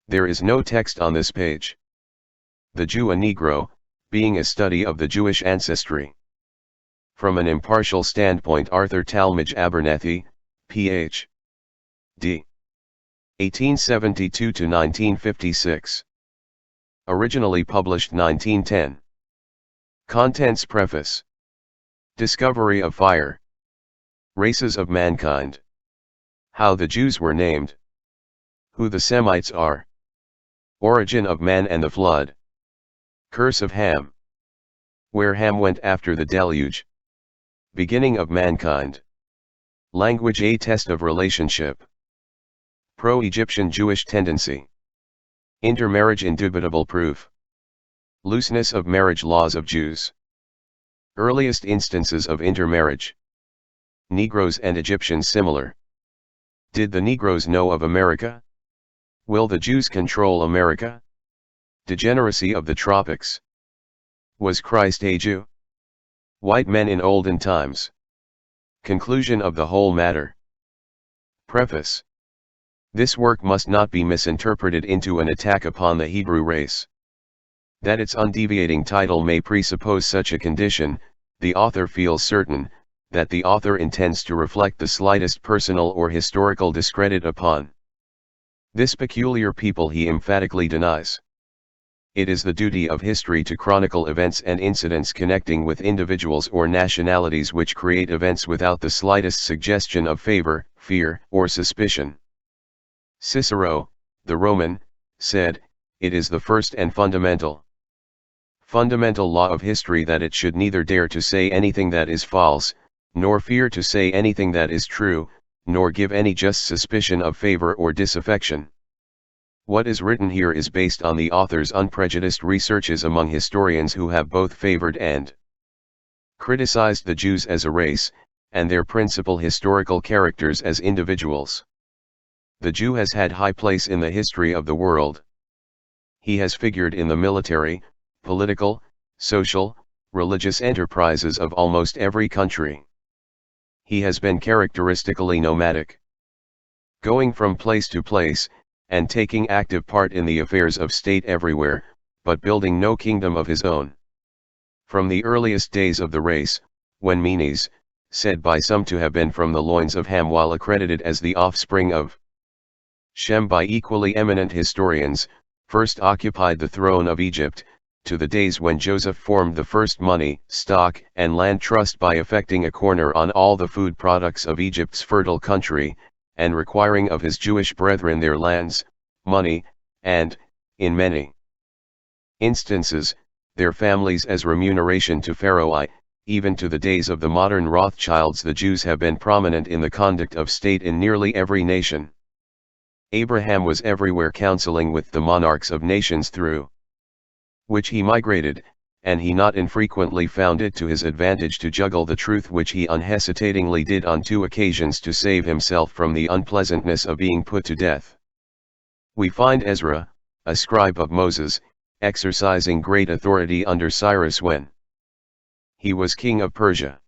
There is no text on this page. The Jew a Negro, being a study of the Jewish ancestry. From an impartial standpoint, Arthur Talmadge Abernethy, Ph.D. 1872 to 1956. Originally published 1910. Contents. Preface. Discovery of fire. Races of mankind. How the Jews were named. Who the Semites are. Origin of man and the flood. Curse of Ham. Where Ham went after the deluge. Beginning of mankind. Language a test of relationship. Pro-Egyptian Jewish tendency. Intermarriage indubitable proof. Looseness of marriage laws of Jews. Earliest instances of intermarriage. Negroes and Egyptians similar. Did the Negroes know of America? Will the Jews control America? Degeneracy of the tropics. Was Christ a Jew? White men in olden times. Conclusion of the whole matter. Preface. This work must not be misinterpreted into an attack upon the Hebrew race. That its undeviating title may presuppose such a condition, the author feels certain, that the author intends to reflect the slightest personal or historical discredit upon this peculiar people he emphatically denies. It is the duty of history to chronicle events and incidents connecting with individuals or nationalities which create events without the slightest suggestion of favor, fear, or suspicion. Cicero, the Roman, said, "It is the first and fundamental law of history that it should neither dare to say anything that is false, nor fear to say anything that is true, nor give any just suspicion of favor or disaffection." What is written here is based on the author's unprejudiced researches among historians who have both favored and criticized the Jews as a race, and their principal historical characters as individuals. The Jew has had high place in the history of the world. He has figured in the military, political, social, religious enterprises of almost every country. He has been characteristically nomadic, going from place to place, and taking active part in the affairs of state everywhere, but building no kingdom of his own. From the earliest days of the race, when Menes, said by some to have been from the loins of Ham while accredited as the offspring of Shem by equally eminent historians, first occupied the throne of Egypt, to the days when Joseph formed the first money, stock, and land trust by effecting a corner on all the food products of Egypt's fertile country, and requiring of his Jewish brethren their lands, money, and, in many instances, their families as remuneration to Pharaoh. Even to the days of the modern Rothschilds, the Jews have been prominent in the conduct of state in nearly every nation. Abraham was everywhere counseling with the monarchs of nations through which he migrated, and he not infrequently found it to his advantage to juggle the truth, which he unhesitatingly did on 2 occasions to save himself from the unpleasantness of being put to death. We find Ezra, a scribe of Moses, exercising great authority under Cyrus when he was king of Persia.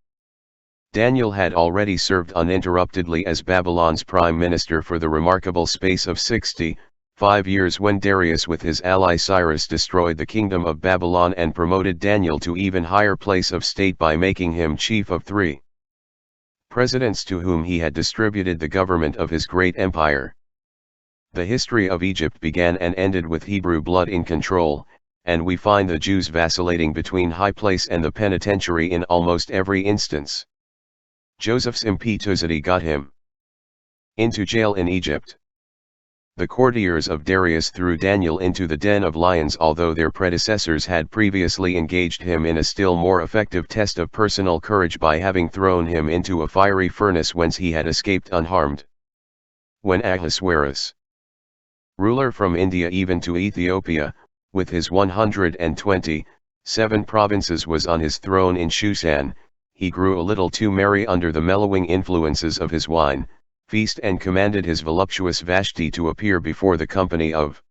Daniel had already served uninterruptedly as Babylon's prime minister for the remarkable space of 65 years when Darius with his ally Cyrus destroyed the kingdom of Babylon and promoted Daniel to even higher place of state by making him chief of 3 presidents to whom he had distributed the government of his great empire. The history of Egypt began and ended with Hebrew blood in control, and we find the Jews vacillating between high place and the penitentiary in almost every instance. Joseph's impetuosity got him into jail in Egypt. The courtiers of Darius threw Daniel into the den of lions, although their predecessors had previously engaged him in a still more effective test of personal courage by having thrown him into a fiery furnace whence he had escaped unharmed. When Ahasuerus, ruler from India even to Ethiopia, with his 127 provinces was on his throne in Shushan, he grew a little too merry under the mellowing influences of his wine, feast, and commanded his voluptuous Vashti to appear before the company of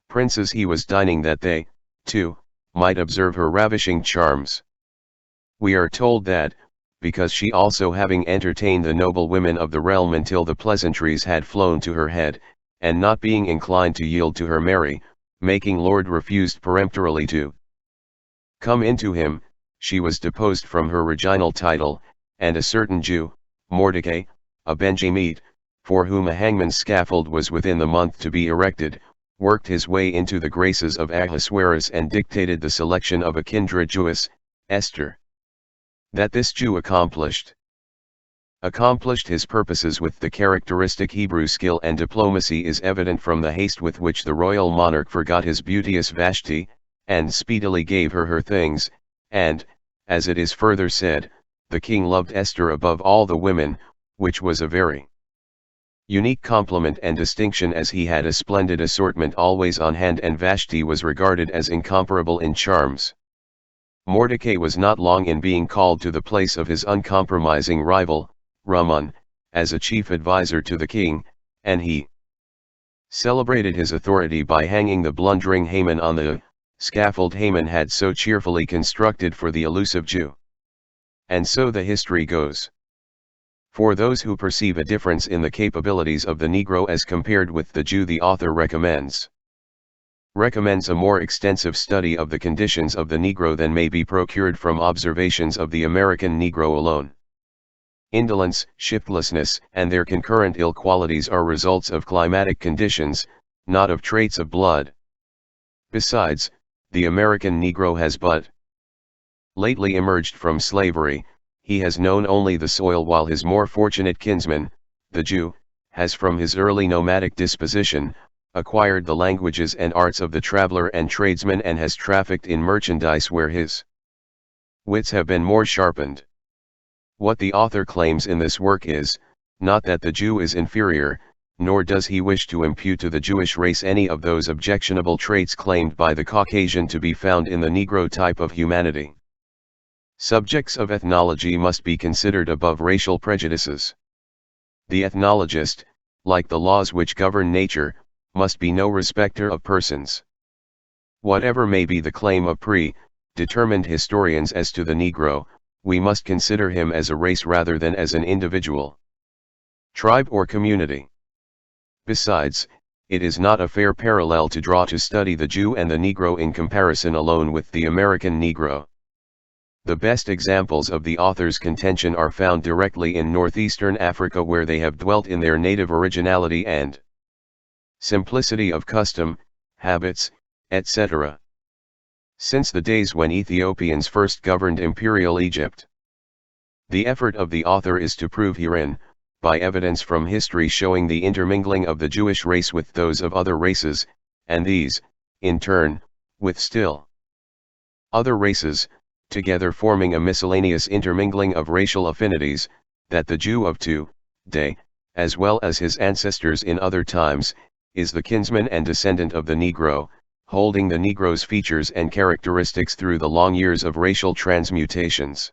princes he was dining, that they, too, might observe her ravishing charms. We are told that, because she also having entertained the noble women of the realm until the pleasantries had flown to her head, and not being inclined to yield to her Mary, making Lord refused peremptorily to come into him, she was deposed from her reginal title, and a certain Jew, Mordecai, a Benjamite, for whom a hangman's scaffold was within the month to be erected, worked his way into the graces of Ahasuerus and dictated the selection of a kindred Jewess, Esther. That this Jew accomplished his purposes with the characteristic Hebrew skill and diplomacy is evident from the haste with which the royal monarch forgot his beauteous Vashti, and speedily gave her things, and, as it is further said, the king loved Esther above all the women, which was a very unique compliment and distinction, as he had a splendid assortment always on hand and Vashti was regarded as incomparable in charms. Mordecai was not long in being called to the place of his uncompromising rival, Raman, as a chief advisor to the king, and he celebrated his authority by hanging the blundering Haman on the scaffold Haman had so cheerfully constructed for the elusive Jew. And so the history goes. For those who perceive a difference in the capabilities of the Negro as compared with the Jew, the author recommends a more extensive study of the conditions of the Negro than may be procured from observations of the American Negro alone. Indolence, shiftlessness, and their concurrent ill qualities are results of climatic conditions, not of traits of blood. Besides, the American Negro has but lately emerged from slavery. He has known only the soil, while his more fortunate kinsman, the Jew, has from his early nomadic disposition, acquired the languages and arts of the traveler and tradesman and has trafficked in merchandise where his wits have been more sharpened. What the author claims in this work is, not that the Jew is inferior, nor does he wish to impute to the Jewish race any of those objectionable traits claimed by the Caucasian to be found in the Negro type of humanity. Subjects of ethnology must be considered above racial prejudices. The ethnologist, like the laws which govern nature, must be no respecter of persons. Whatever may be the claim of pre-determined historians as to the Negro, we must consider him as a race rather than as an individual tribe or community. Besides, it is not a fair parallel to draw to study the Jew and the Negro in comparison alone with the American Negro. The best examples of the author's contention are found directly in northeastern Africa, where they have dwelt in their native originality and simplicity of custom, habits, etc. since the days when Ethiopians first governed imperial Egypt. The effort of the author is to prove herein, by evidence from history showing the intermingling of the Jewish race with those of other races, and these, in turn, with still other races, together forming a miscellaneous intermingling of racial affinities, that the Jew of to-day, as well as his ancestors in other times, is the kinsman and descendant of the Negro, holding the Negro's features and characteristics through the long years of racial transmutations.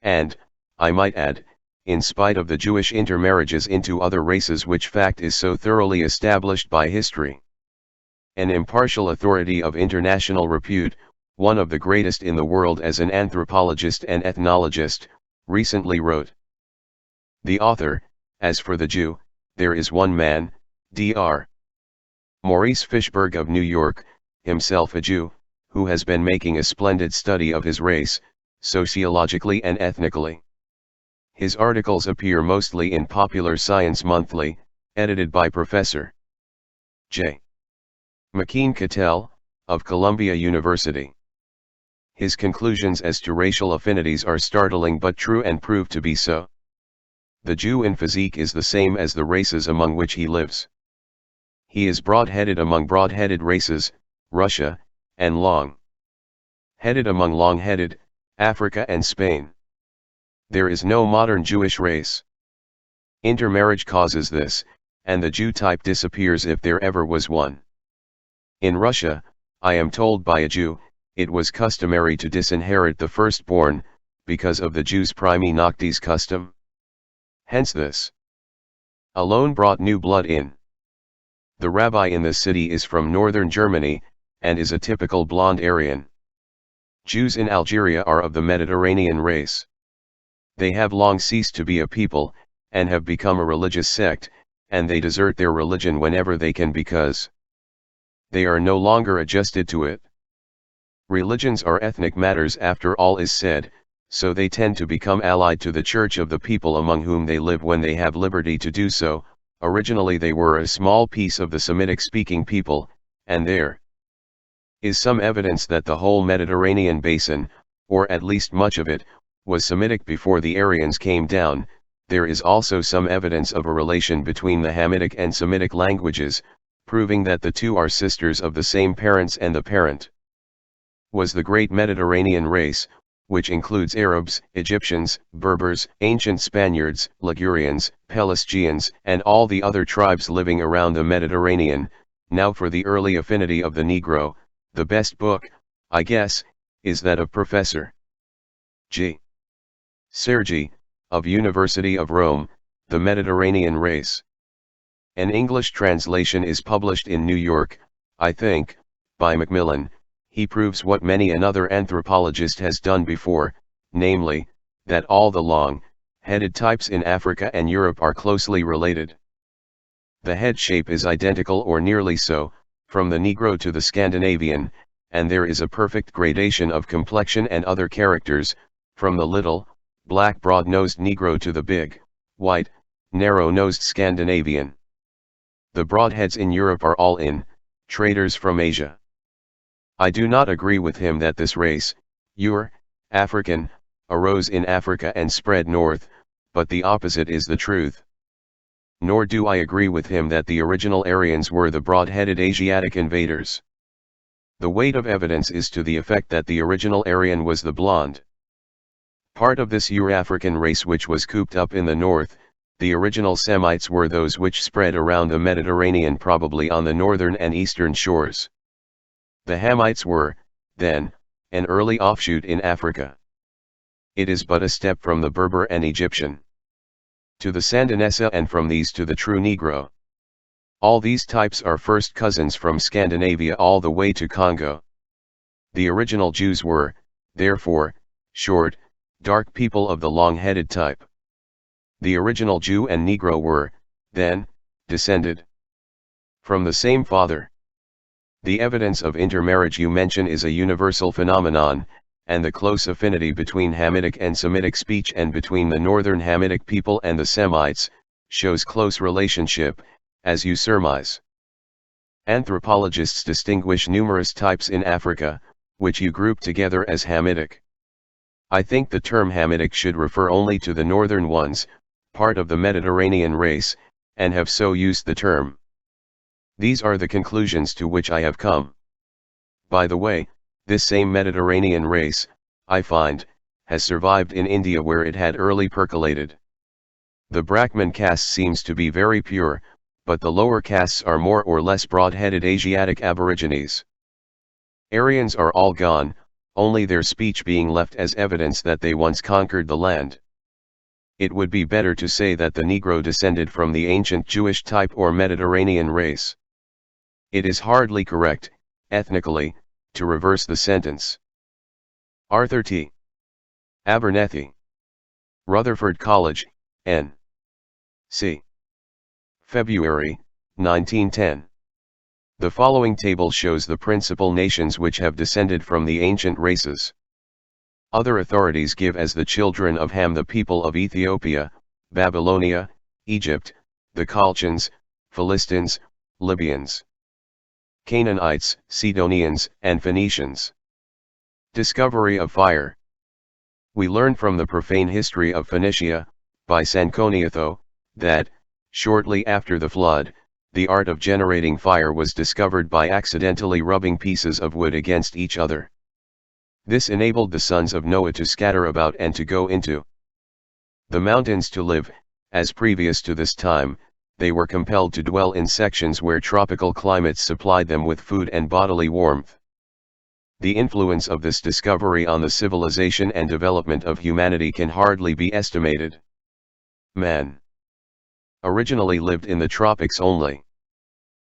And, I might add, in spite of the Jewish intermarriages into other races, which fact is so thoroughly established by history. An impartial authority of international repute, one of the greatest in the world as an anthropologist and ethnologist, recently wrote. The author, as for the Jew, there is one man, Dr. Maurice Fishberg of New York, himself a Jew, who has been making a splendid study of his race, sociologically and ethnically. His articles appear mostly in Popular Science Monthly, edited by Professor J. McKean Cattell, of Columbia University. His conclusions as to racial affinities are startling but true and prove to be so. The Jew in physique is the same as the races among which he lives. He is broad-headed among broad-headed races, Russia, and long-headed among long-headed, Africa and Spain. There is no modern Jewish race. Intermarriage causes this, and the Jew type disappears if there ever was one. In Russia, I am told by a Jew, it was customary to disinherit the firstborn, because of the Jew's primi noctis custom. Hence this alone brought new blood in. The rabbi in the city is from northern Germany, and is a typical blonde Aryan. Jews in Algeria are of the Mediterranean race. They have long ceased to be a people, and have become a religious sect, and they desert their religion whenever they can because they are no longer adjusted to it. Religions are ethnic matters after all is said, so they tend to become allied to the church of the people among whom they live when they have liberty to do so. Originally they were a small piece of the Semitic-speaking people, and there is some evidence that the whole Mediterranean basin, or at least much of it, was Semitic before the Aryans came down. There is also some evidence of a relation between the Hamitic and Semitic languages, proving that the two are sisters of the same parents, and the parent was the great Mediterranean race, which includes Arabs, Egyptians, Berbers, ancient Spaniards, Ligurians, Pelasgians, and all the other tribes living around the Mediterranean. Now for the early affinity of the Negro, the best book, I guess, is that of Professor G. Sergi, of University of Rome, The Mediterranean Race. An English translation is published in New York, I think, by Macmillan. He proves what many another anthropologist has done before, namely, that all the long-headed types in Africa and Europe are closely related. The head shape is identical or nearly so, from the Negro to the Scandinavian, and there is a perfect gradation of complexion and other characters, from the little, black broad-nosed Negro to the big, white, narrow-nosed Scandinavian. The broadheads in Europe are all traders from Asia. I do not agree with him that this race, African, arose in Africa and spread north, but the opposite is the truth. Nor do I agree with him that the original Aryans were the broad-headed Asiatic invaders. The weight of evidence is to the effect that the original Aryan was the blonde part of this Euro-African race which was cooped up in the north. The original Semites were those which spread around the Mediterranean, probably on the northern and eastern shores. The Hamites were, then, an early offshoot in Africa. It is but a step from the Berber and Egyptian to the Sandinesa, and from these to the true Negro. All these types are first cousins from Scandinavia all the way to Congo. The original Jews were, therefore, short, dark people of the long-headed type. The original Jew and Negro were, then, descended from the same father. The evidence of intermarriage you mention is a universal phenomenon, and the close affinity between Hamitic and Semitic speech and between the northern Hamitic people and the Semites, shows close relationship, as you surmise. Anthropologists distinguish numerous types in Africa, which you group together as Hamitic. I think the term Hamitic should refer only to the northern ones, part of the Mediterranean race, and have so used the term. These are the conclusions to which I have come. By the way, this same Mediterranean race, I find, has survived in India where it had early percolated. The Brahmin caste seems to be very pure, but the lower castes are more or less broad-headed Asiatic aborigines. Aryans are all gone, only their speech being left as evidence that they once conquered the land. It would be better to say that the Negro descended from the ancient Jewish type or Mediterranean race. It is hardly correct, ethnically, to reverse the sentence. Arthur T. Abernethy. Rutherford College, N.C. February, 1910. The following table shows the principal nations which have descended from the ancient races. Other authorities give as the children of Ham the people of Ethiopia, Babylonia, Egypt, the Colchians, Philistines, Libyans, Canaanites, Sidonians, and Phoenicians. Discovery of fire. We learn from the profane history of Phoenicia, by Sanconiatho, that, shortly after the flood, the art of generating fire was discovered by accidentally rubbing pieces of wood against each other. This enabled the sons of Noah to scatter about and to go into the mountains to live. As previous to this time, they were compelled to dwell in sections where tropical climates supplied them with food and bodily warmth. The influence of this discovery on the civilization and development of humanity can hardly be estimated. Man originally lived in the tropics only.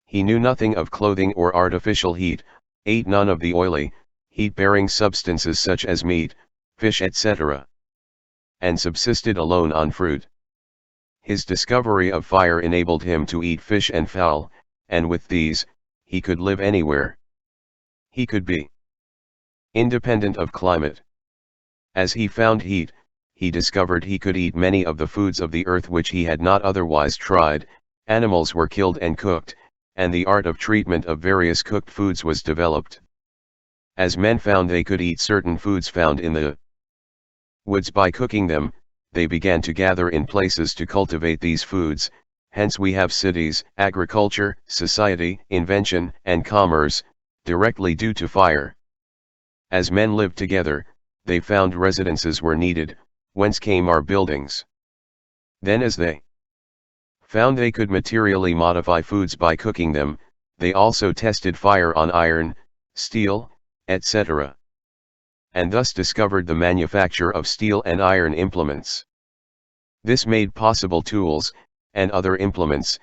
He knew nothing of clothing or artificial heat, ate none of the oily, heat-bearing substances such as meat, fish etc., and subsisted alone on fruit. His discovery of fire enabled him to eat fish and fowl, and with these, he could live anywhere. He could be independent of climate. As he found heat, he discovered he could eat many of the foods of the earth which he had not otherwise tried. Animals were killed and cooked, and the art of treatment of various cooked foods was developed. As men found they could eat certain foods found in the woods by cooking them, they began to gather in places to cultivate these foods. Hence we have cities, agriculture, society, invention, and commerce, directly due to fire. As men lived together, they found residences were needed, whence came our buildings. Then as they found they could materially modify foods by cooking them, they also tested fire on iron, steel, etc. And thus discovered the manufacture of steel and iron implements. This made possible tools, and other implements.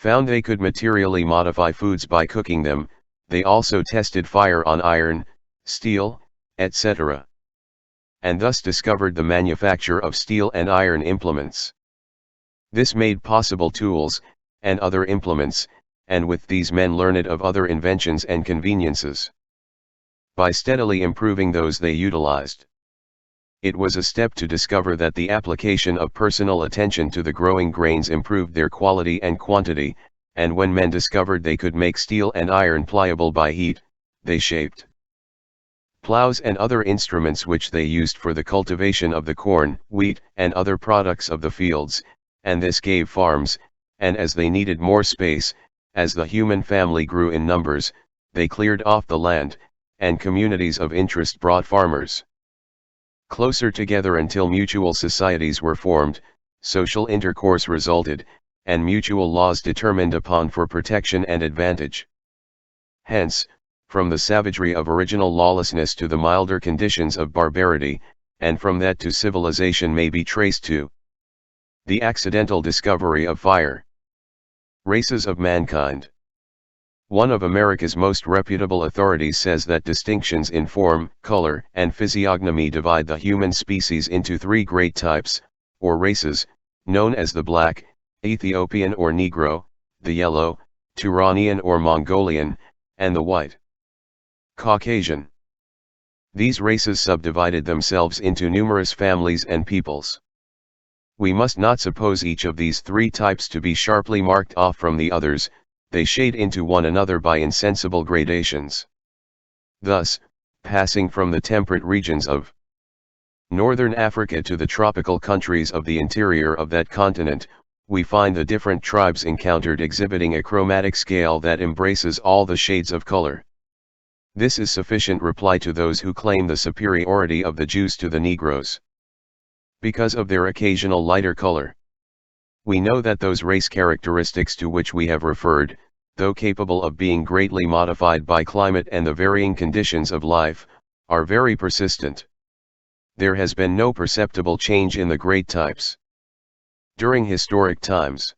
Found they could materially modify foods by cooking them, they also tested fire on iron, steel, etc. And thus discovered the manufacture of steel and iron implements. This made possible tools, and other implements, and with these men learned of other inventions and conveniences. By steadily improving those they utilized. It was a step to discover that the application of personal attention to the growing grains improved their quality and quantity, and when men discovered they could make steel and iron pliable by heat, they shaped plows and other instruments which they used for the cultivation of the corn, wheat, and other products of the fields, and this gave farms, and as they needed more space, as the human family grew in numbers, they cleared off the land, and communities of interest brought farmers closer together until mutual societies were formed, social intercourse resulted, and mutual laws determined upon for protection and advantage. Hence, from the savagery of original lawlessness to the milder conditions of barbarity, and from that to civilization may be traced to the accidental discovery of fire. Races of mankind. One of America's most reputable authorities says that distinctions in form, color, and physiognomy divide the human species into three great types, or races, known as the black, Ethiopian or Negro, the yellow, Turanian or Mongolian, and the white, Caucasian. These races subdivided themselves into numerous families and peoples. We must not suppose each of these three types to be sharply marked off from the others. They shade into one another by insensible gradations. Thus, passing from the temperate regions of northern Africa to the tropical countries of the interior of that continent, we find the different tribes encountered exhibiting a chromatic scale that embraces all the shades of color. This is sufficient reply to those who claim the superiority of the Jews to the Negroes, because of their occasional lighter color. We know that those race characteristics to which we have referred, though capable of being greatly modified by climate and the varying conditions of life, are very persistent. There has been no perceptible change in the great types. During historic times,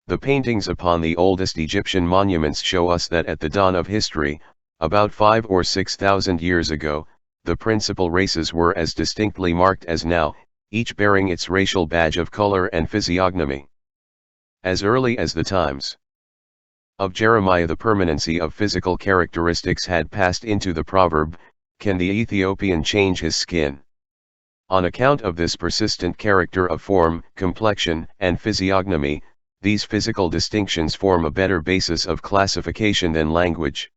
the paintings upon the oldest Egyptian monuments show us that at the dawn of history, about 5,000 or 6,000 years ago, the principal races were as distinctly marked as now, each bearing its racial badge of color and physiognomy. As early as the times of Jeremiah, the permanency of physical characteristics had passed into the proverb, "Can the Ethiopian change his skin?" On account of this persistent character of form, complexion, and physiognomy, these physical distinctions form a better basis of classification than language.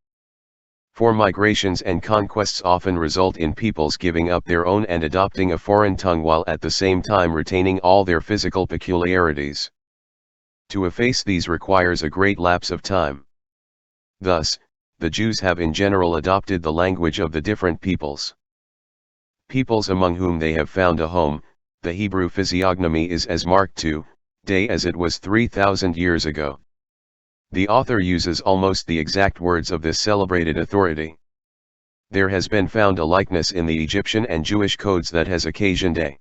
For migrations and conquests often result in peoples giving up their own and adopting a foreign tongue while at the same time retaining all their physical peculiarities. To efface these requires a great lapse of time. Thus, the Jews have in general adopted the language of the different peoples. Peoples among whom they have found a home, the Hebrew physiognomy is as marked today as it was 3,000 years ago. The author uses almost the exact words of this celebrated authority. There has been found a likeness in the Egyptian and Jewish codes that has occasioned a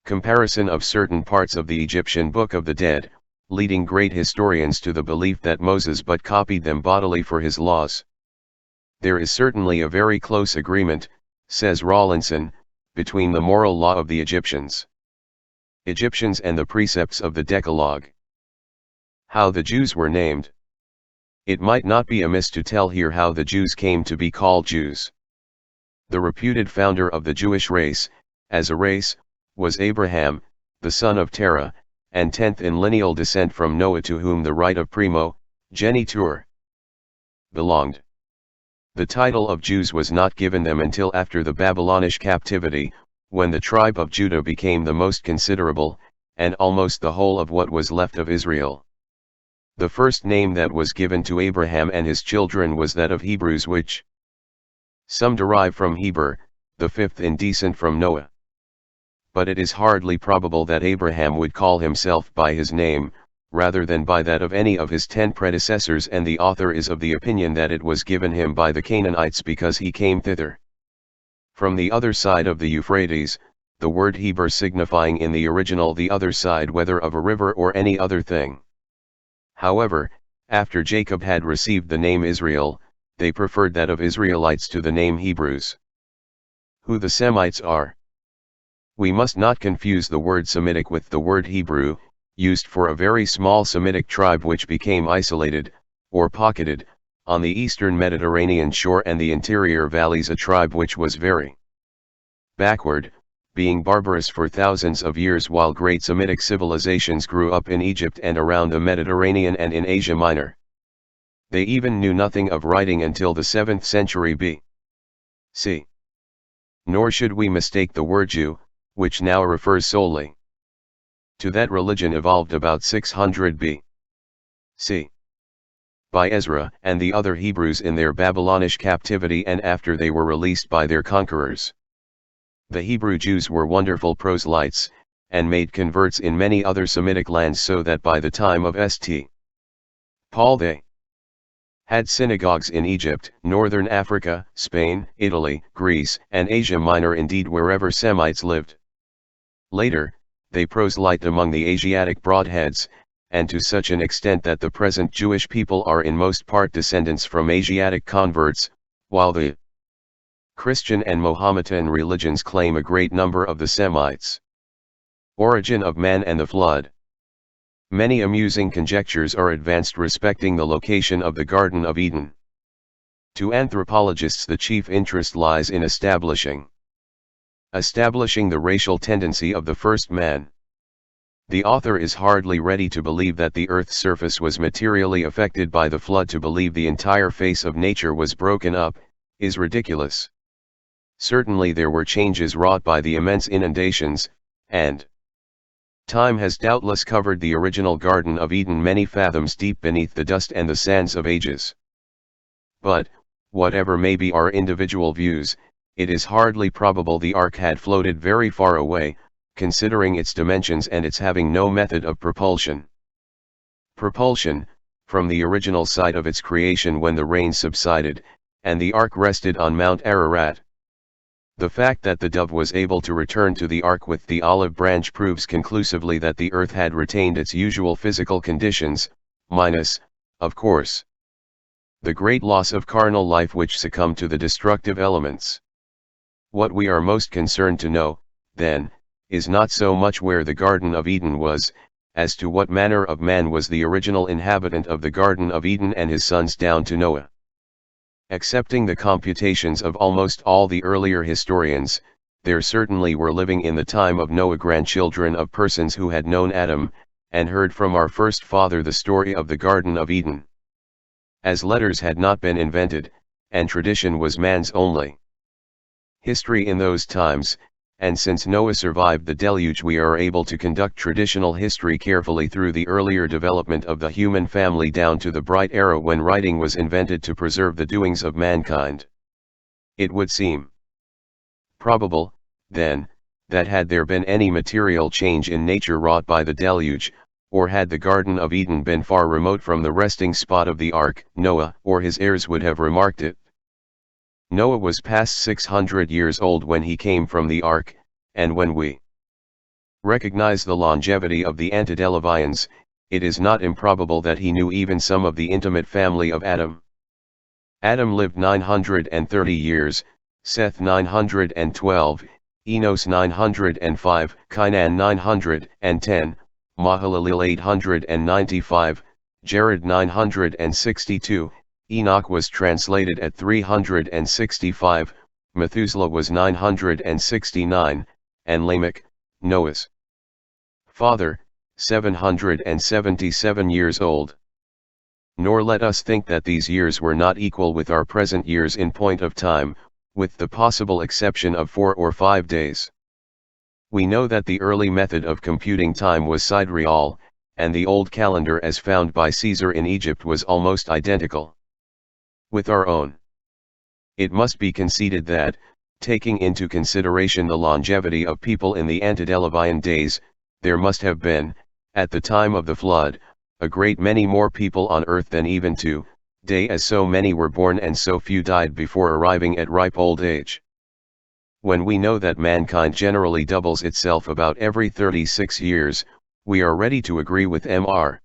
comparison of certain parts of the Egyptian Book of the Dead, leading great historians to the belief that Moses but copied them bodily for his laws. There is certainly a very close agreement, says Rawlinson, between the moral law of the Egyptians and the precepts of the Decalogue. How the Jews were named. It might not be amiss to tell here how the Jews came to be called Jews. The reputed founder of the Jewish race, as a race, was Abraham, the son of Terah, and 10th in lineal descent from Noah, to whom the right of primogeniture belonged. The title of Jews was not given them until after the Babylonish captivity, when the tribe of Judah became the most considerable, and almost the whole of what was left of Israel. The first name that was given to Abraham and his children was that of Hebrews, which some derive from Heber, the fifth in descent from Noah. But it is hardly probable that Abraham would call himself by his name, rather than by that of any of his 10 predecessors, and the author is of the opinion that it was given him by the Canaanites because he came thither from the other side of the Euphrates, the word Heber signifying in the original the other side, whether of a river or any other thing. However, after Jacob had received the name Israel, they preferred that of Israelites to the name Hebrews. Who the Semites are. We must not confuse the word Semitic with the word Hebrew, used for a very small Semitic tribe which became isolated, or pocketed, on the eastern Mediterranean shore and the interior valleys, a tribe which was very backward, being barbarous for thousands of years, while great Semitic civilizations grew up in Egypt and around the Mediterranean and in Asia Minor. They even knew nothing of writing until the 7th century B.C. Nor should we mistake the word Jew, which now refers solely to that religion evolved about 600 B.C. by Ezra and the other Hebrews in their Babylonish captivity and after they were released by their conquerors. The Hebrew Jews were wonderful proselytes, and made converts in many other Semitic lands, so that by the time of St. Paul they had synagogues in Egypt, northern Africa, Spain, Italy, Greece, and Asia Minor, indeed wherever Semites lived. Later, they proselyte among the Asiatic broadheads, and to such an extent that the present Jewish people are in most part descendants from Asiatic converts, while the Christian and Mohammedan religions claim a great number of the Semites. Origin of man and the flood. Many amusing conjectures are advanced respecting the location of the Garden of Eden. To anthropologists the chief interest lies in establishing the racial tendency of the first man. The author is hardly ready to believe that the earth's surface was materially affected by the flood. To believe the entire face of nature was broken up is ridiculous. Certainly there were changes wrought by the immense inundations, and time has doubtless covered the original Garden of Eden many fathoms deep beneath the dust and the sands of ages. But, whatever may be our individual views, it is hardly probable the ark had floated very far away, considering its dimensions and its having no method of propulsion. Propulsion, from the original site of its creation when the rains subsided, and the ark rested on Mount Ararat. The fact that the dove was able to return to the ark with the olive branch proves conclusively that the earth had retained its usual physical conditions, minus, of course, the great loss of carnal life which succumbed to the destructive elements. What we are most concerned to know, then, is not so much where the Garden of Eden was, as to what manner of man was the original inhabitant of the Garden of Eden and his sons down to Noah. Accepting the computations of almost all the earlier historians, there certainly were living in the time of Noah grandchildren of persons who had known Adam, and heard from our first father the story of the Garden of Eden. As letters had not been invented, and tradition was man's only history in those times, and since Noah survived the deluge we are able to conduct traditional history carefully through the earlier development of the human family down to the bright era when writing was invented to preserve the doings of mankind. It would seem probable, then, that had there been any material change in nature wrought by the deluge, or had the Garden of Eden been far remote from the resting spot of the ark, Noah or his heirs would have remarked it. Noah was past 600 years old when he came from the ark, and when we recognize the longevity of the antediluvians, it is not improbable that he knew even some of the intimate family of Adam. Adam lived 930 years, Seth 912, Enos 905, Cainan 910, Mahalalel 895, Jared 962, Enoch was translated at 365, Methuselah was 969, and Lamech, Noah's father, 777 years old. Nor let us think that these years were not equal with our present years in point of time, with the possible exception of 4 or 5 days. We know that the early method of computing time was sidereal, and the old calendar as found by Caesar in Egypt was almost identical with our own. It must be conceded that, taking into consideration the longevity of people in the antediluvian days, there must have been, at the time of the flood, a great many more people on earth than even to-day, as so many were born and so few died before arriving at ripe old age. When we know that mankind generally doubles itself about every 36 years, we are ready to agree with Mr.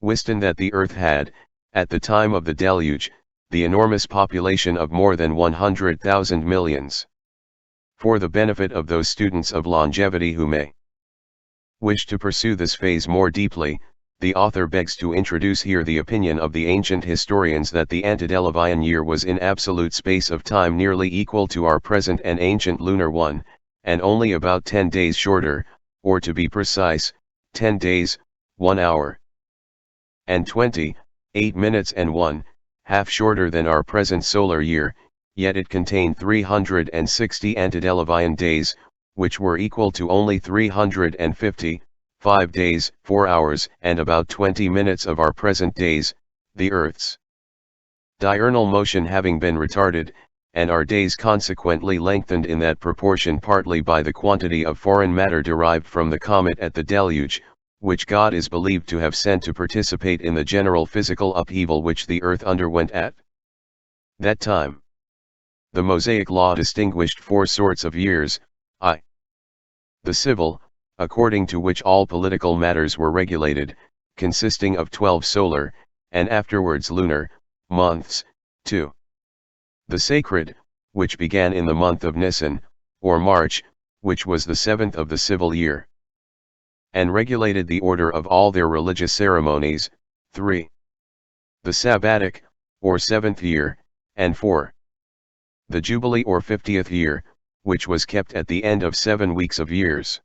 Whiston that the earth had, at the time of the deluge, the enormous population of more than 100,000 millions. For the benefit of those students of longevity who may wish to pursue this phase more deeply, the author begs to introduce here the opinion of the ancient historians that the antediluvian year was in absolute space of time nearly equal to our present and ancient lunar one, and only about 10 days shorter, or to be precise, 10 days, 1 hour, and 28 minutes and 1/2 shorter than our present solar year, yet it contained 360 antediluvian days, which were equal to only 355 days, 4 hours, and about 20 minutes of our present days, the Earth's diurnal motion having been retarded, and our days consequently lengthened in that proportion partly by the quantity of foreign matter derived from the comet at the deluge, which God is believed to have sent to participate in the general physical upheaval which the earth underwent at that time. The Mosaic law distinguished 4 sorts of years, I. The civil, according to which all political matters were regulated, consisting of 12 solar, and afterwards lunar, months, 2. The sacred, which began in the month of Nisan, or March, which was the 7th of the civil year, and regulated the order of all their religious ceremonies, 3. The Sabbatic, or 7th year, and 4. The Jubilee or 50th year, which was kept at the end of 7 weeks of years.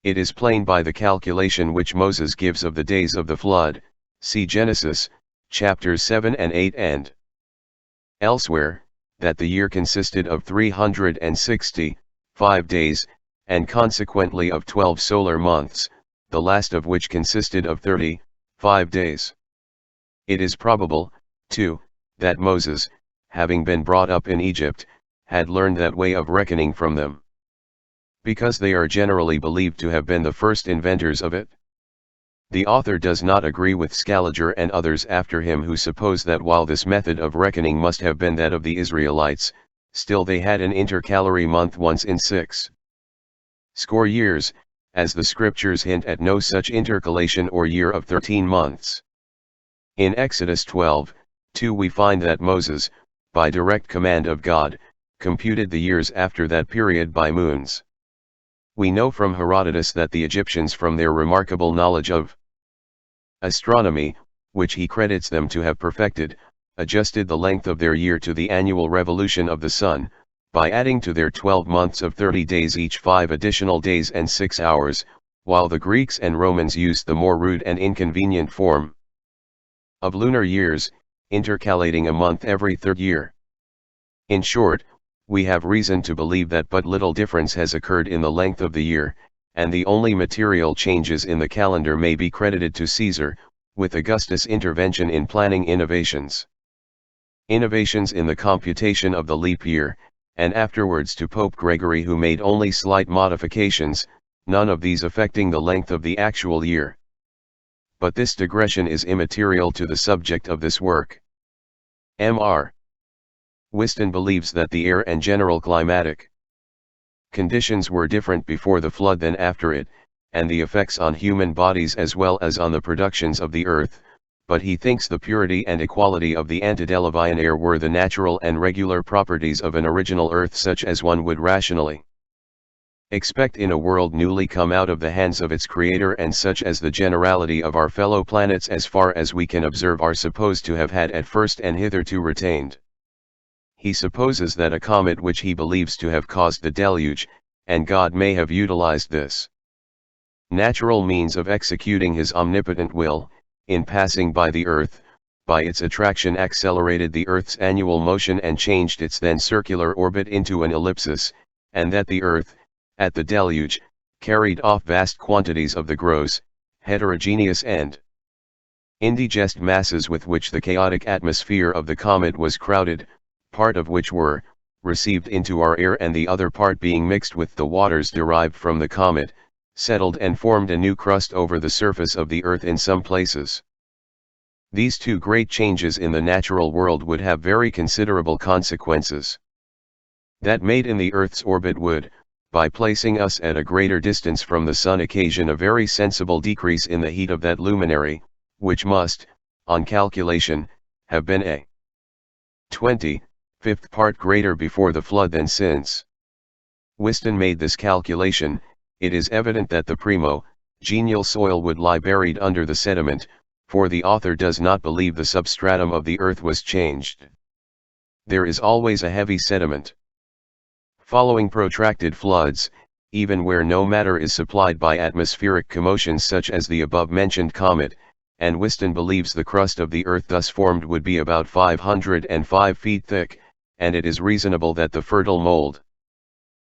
It is plain by the calculation which Moses gives of the days of the flood, see Genesis, chapters 7 and 8 and elsewhere, that the year consisted of 365 days, and consequently of 12 solar months, the last of which consisted of 35 days. It is probable, too, that Moses, having been brought up in Egypt, had learned that way of reckoning from them, because they are generally believed to have been the first inventors of it. The author does not agree with Scaliger and others after him who suppose that while this method of reckoning must have been that of the Israelites, still they had an intercalary month once in 6 score years, as the scriptures hint at no such intercalation or year of 13 months. In Exodus 12:2 we find that Moses, by direct command of God, computed the years after that period by moons. We know from Herodotus that the Egyptians, from their remarkable knowledge of astronomy, which he credits them to have perfected, adjusted the length of their year to the annual revolution of the sun, by adding to their 12 months of 30 days each 5 additional days and 6 hours, while the Greeks and Romans used the more rude and inconvenient form of lunar years, intercalating a month every 3rd year. In short, we have reason to believe that but little difference has occurred in the length of the year, and the only material changes in the calendar may be credited to Caesar, with Augustus' intervention in planning innovations in the computation of the leap year, and afterwards to Pope Gregory, who made only slight modifications, none of these affecting the length of the actual year. But this digression is immaterial to the subject of this work. Mr. Whiston believes that the air and general climatic conditions were different before the flood than after it, and the effects on human bodies as well as on the productions of the earth, but he thinks the purity and equality of the antediluvian air were the natural and regular properties of an original earth such as one would rationally expect in a world newly come out of the hands of its creator, and such as the generality of our fellow planets as far as we can observe are supposed to have had at first and hitherto retained. He supposes that a comet which he believes to have caused the deluge, and God may have utilized this natural means of executing his omnipotent will, in passing by the earth, by its attraction accelerated the earth's annual motion and changed its then circular orbit into an ellipsis, and that the earth, at the deluge, carried off vast quantities of the gross, heterogeneous and indigest masses with which the chaotic atmosphere of the comet was crowded, part of which were received into our air and the other part being mixed with the waters derived from the comet, settled and formed a new crust over the surface of the earth in some places. These two great changes in the natural world would have very considerable consequences. That made in the earth's orbit would, by placing us at a greater distance from the sun, occasion a very sensible decrease in the heat of that luminary, which must, on calculation, have been a 25th part greater before the flood than since. Whiston made this calculation. It is evident that the genial soil would lie buried under the sediment, for the author does not believe the substratum of the earth was changed. There is always a heavy sediment. Following protracted floods, even where no matter is supplied by atmospheric commotions such as the above-mentioned comet, and Whiston believes the crust of the earth thus formed would be about 505 feet thick, and it is reasonable that the fertile mold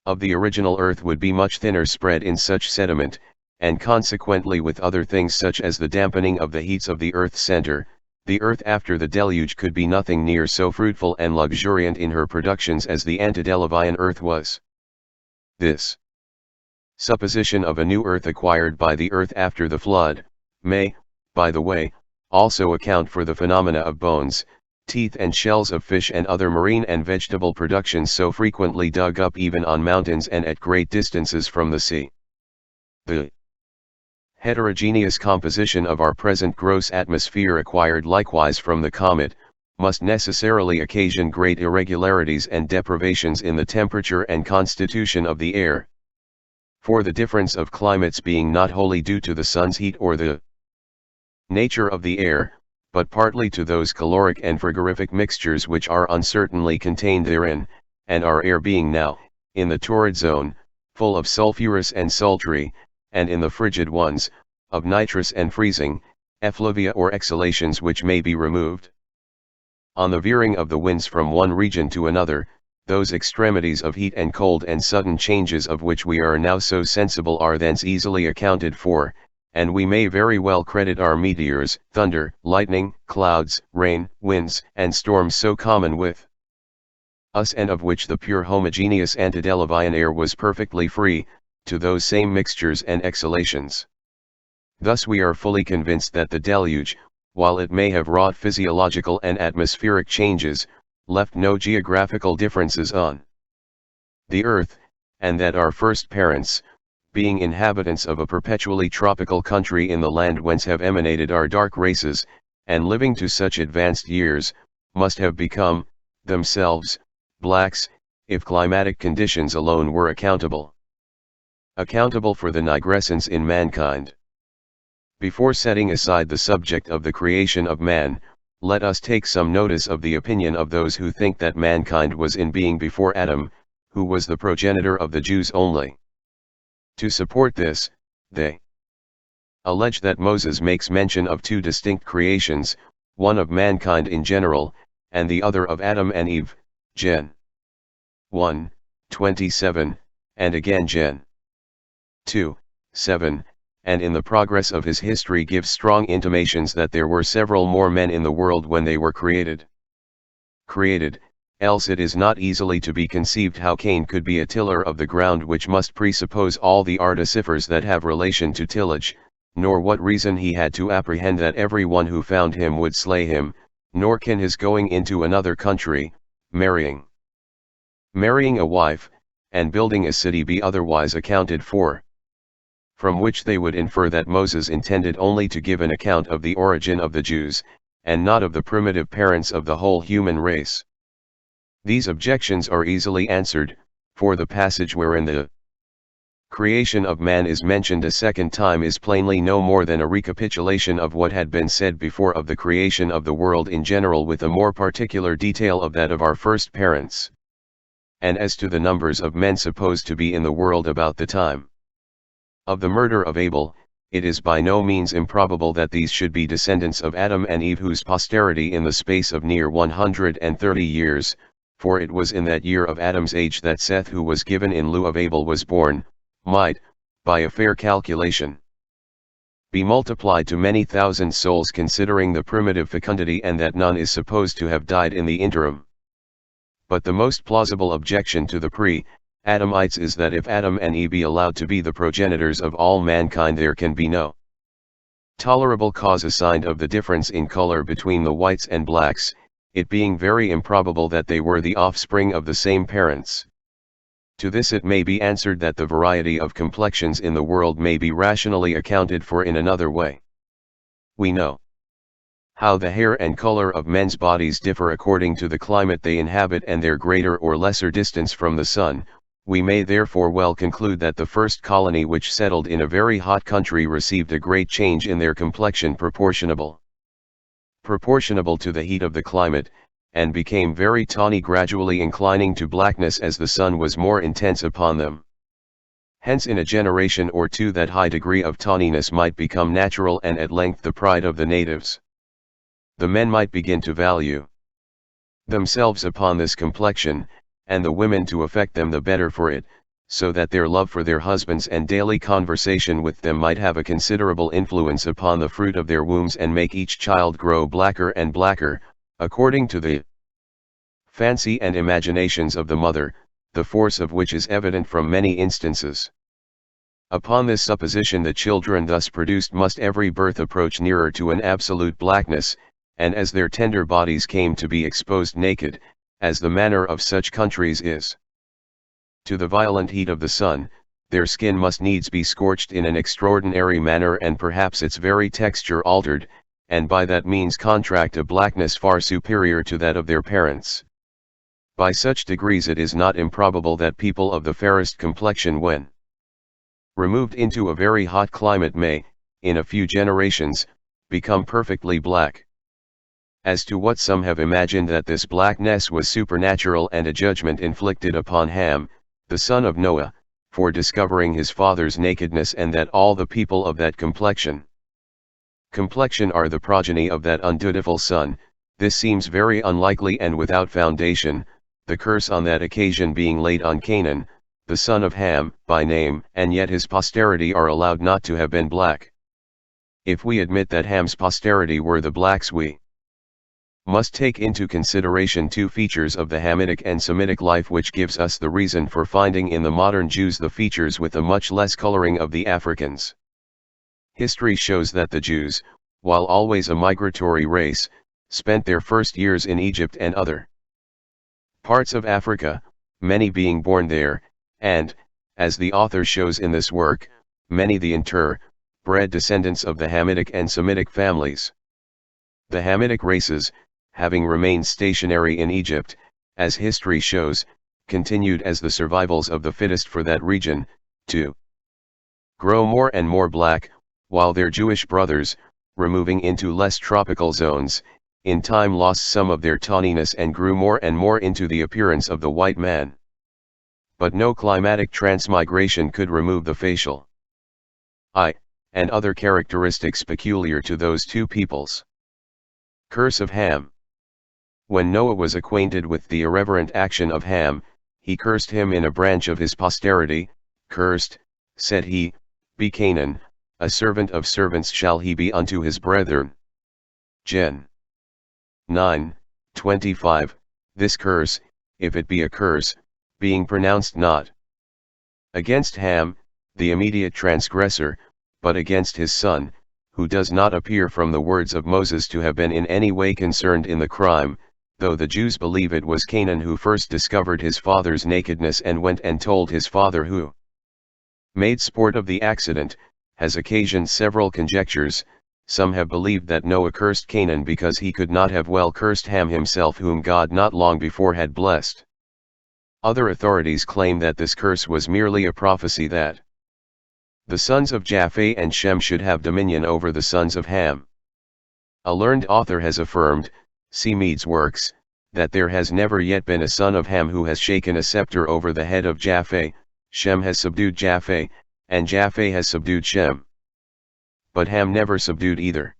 of the original earth would be much thinner spread in such sediment, and consequently with other things such as the dampening of the heats of the earth's center, the earth after the deluge could be nothing near so fruitful and luxuriant in her productions as the antediluvian earth was. This supposition of a new earth acquired by the earth after the flood, may, by the way, also account for the phenomena of bones, teeth and shells of fish and other marine and vegetable productions so frequently dug up even on mountains and at great distances from the sea. The heterogeneous composition of our present gross atmosphere, acquired likewise from the comet, must necessarily occasion great irregularities and deprivations in the temperature and constitution of the air. For the difference of climates being not wholly due to the sun's heat or the nature of the air, but partly to those caloric and frigorific mixtures which are uncertainly contained therein, and our air being now, in the torrid zone, full of sulphurous and sultry, and in the frigid ones, of nitrous and freezing, effluvia or exhalations which may be removed on the veering of the winds from one region to another, those extremities of heat and cold and sudden changes of which we are now so sensible are thence easily accounted for, and we may very well credit our meteors, thunder, lightning, clouds, rain, winds, and storms so common with us, and of which the pure homogeneous antediluvian air was perfectly free, to those same mixtures and exhalations. Thus we are fully convinced that the deluge, while it may have wrought physiological and atmospheric changes, left no geographical differences on the earth, and that our first parents, being inhabitants of a perpetually tropical country in the land whence have emanated our dark races, and living to such advanced years, must have become, themselves, blacks, if climatic conditions alone were accountable for the nigrescence in mankind. Before setting aside the subject of the creation of man, let us take some notice of the opinion of those who think that mankind was in being before Adam, who was the progenitor of the Jews only. To support this, they allege that Moses makes mention of two distinct creations, one of mankind in general, and the other of Adam and Eve, Gen. 1:27, and again Gen. 2:7, and in the progress of his history gives strong intimations that there were several more men in the world when they were created, else it is not easily to be conceived how Cain could be a tiller of the ground, which must presuppose all the artificers that have relation to tillage, nor what reason he had to apprehend that every one who found him would slay him, nor can his going into another country, Marrying. Marrying a wife, and building a city be otherwise accounted for. From which they would infer that Moses intended only to give an account of the origin of the Jews, and not of the primitive parents of the whole human race. These objections are easily answered, for the passage wherein the creation of man is mentioned a second time is plainly no more than a recapitulation of what had been said before of the creation of the world in general, with a more particular detail of that of our first parents. And as to the numbers of men supposed to be in the world about the time of the murder of Abel, it is by no means improbable that these should be descendants of Adam and Eve, whose posterity in the space of near 130 years, for it was in that year of Adam's age that Seth, who was given in lieu of Abel, was born, might, by a fair calculation, be multiplied to many thousand souls, considering the primitive fecundity, and that none is supposed to have died in the interim. But the most plausible objection to the pre-Adamites is that if Adam and Eve be allowed to be the progenitors of all mankind, there can be no tolerable cause assigned of the difference in color between the whites and blacks, it being very improbable that they were the offspring of the same parents. To this it may be answered that the variety of complexions in the world may be rationally accounted for in another way. We know how the hair and color of men's bodies differ according to the climate they inhabit and their greater or lesser distance from the sun. We may therefore well conclude that the first colony which settled in a very hot country received a great change in their complexion proportionable to the heat of the climate, and became very tawny, gradually inclining to blackness as the sun was more intense upon them. Hence in a generation or two that high degree of tawniness might become natural, and at length the pride of the natives. The men might begin to value themselves upon this complexion, and the women to affect them the better for it, so that their love for their husbands and daily conversation with them might have a considerable influence upon the fruit of their wombs, and make each child grow blacker and blacker, according to the fancy and imaginations of the mother, the force of which is evident from many instances. Upon this supposition, the children thus produced must every birth approach nearer to an absolute blackness, and as their tender bodies came to be exposed naked, as the manner of such countries is, to the violent heat of the sun, their skin must needs be scorched in an extraordinary manner, and perhaps its very texture altered, and by that means contract a blackness far superior to that of their parents. By such degrees it is not improbable that people of the fairest complexion, when removed into a very hot climate, may, in a few generations, become perfectly black. As to what some have imagined, that this blackness was supernatural and a judgment inflicted upon Ham, the son of Noah, for discovering his father's nakedness, and that all the people of that complexion are the progeny of that undutiful son, this seems very unlikely and without foundation, the curse on that occasion being laid on Canaan, the son of Ham, by name, and yet his posterity are allowed not to have been black. If we admit that Ham's posterity were the blacks, we must take into consideration two features of the Hamitic and Semitic life, which gives us the reason for finding in the modern Jews the features with a much less coloring of the Africans. History shows that the Jews, while always a migratory race, spent their first years in Egypt and other parts of Africa, many being born there, and, as the author shows in this work, many the interbred descendants of the Hamitic and Semitic families. The Hamitic races, having remained stationary in Egypt, as history shows, continued as the survivals of the fittest for that region, to grow more and more black, while their Jewish brothers, removing into less tropical zones, in time lost some of their tawniness and grew more and more into the appearance of the white man. But no climatic transmigration could remove the facial and other characteristics peculiar to those two peoples. Curse of Ham. When Noah was acquainted with the irreverent action of Ham, he cursed him in a branch of his posterity. Cursed, said he, be Canaan, a servant of servants shall he be unto his brethren. Gen. 9:25. This curse, if it be a curse, being pronounced not against Ham, the immediate transgressor, but against his son, who does not appear from the words of Moses to have been in any way concerned in the crime, though the Jews believe it was Canaan who first discovered his father's nakedness and went and told his father, who made sport of the accident, has occasioned several conjectures. Some have believed that Noah cursed Canaan because he could not have well cursed Ham himself, whom God not long before had blessed. Other authorities claim that this curse was merely a prophecy that the sons of Japheth and Shem should have dominion over the sons of Ham. A learned author has affirmed, see Mead's works, that there has never yet been a son of Ham who has shaken a scepter over the head of Japheth. Shem has subdued Japheth, and Japheth has subdued Shem. But Ham never subdued either.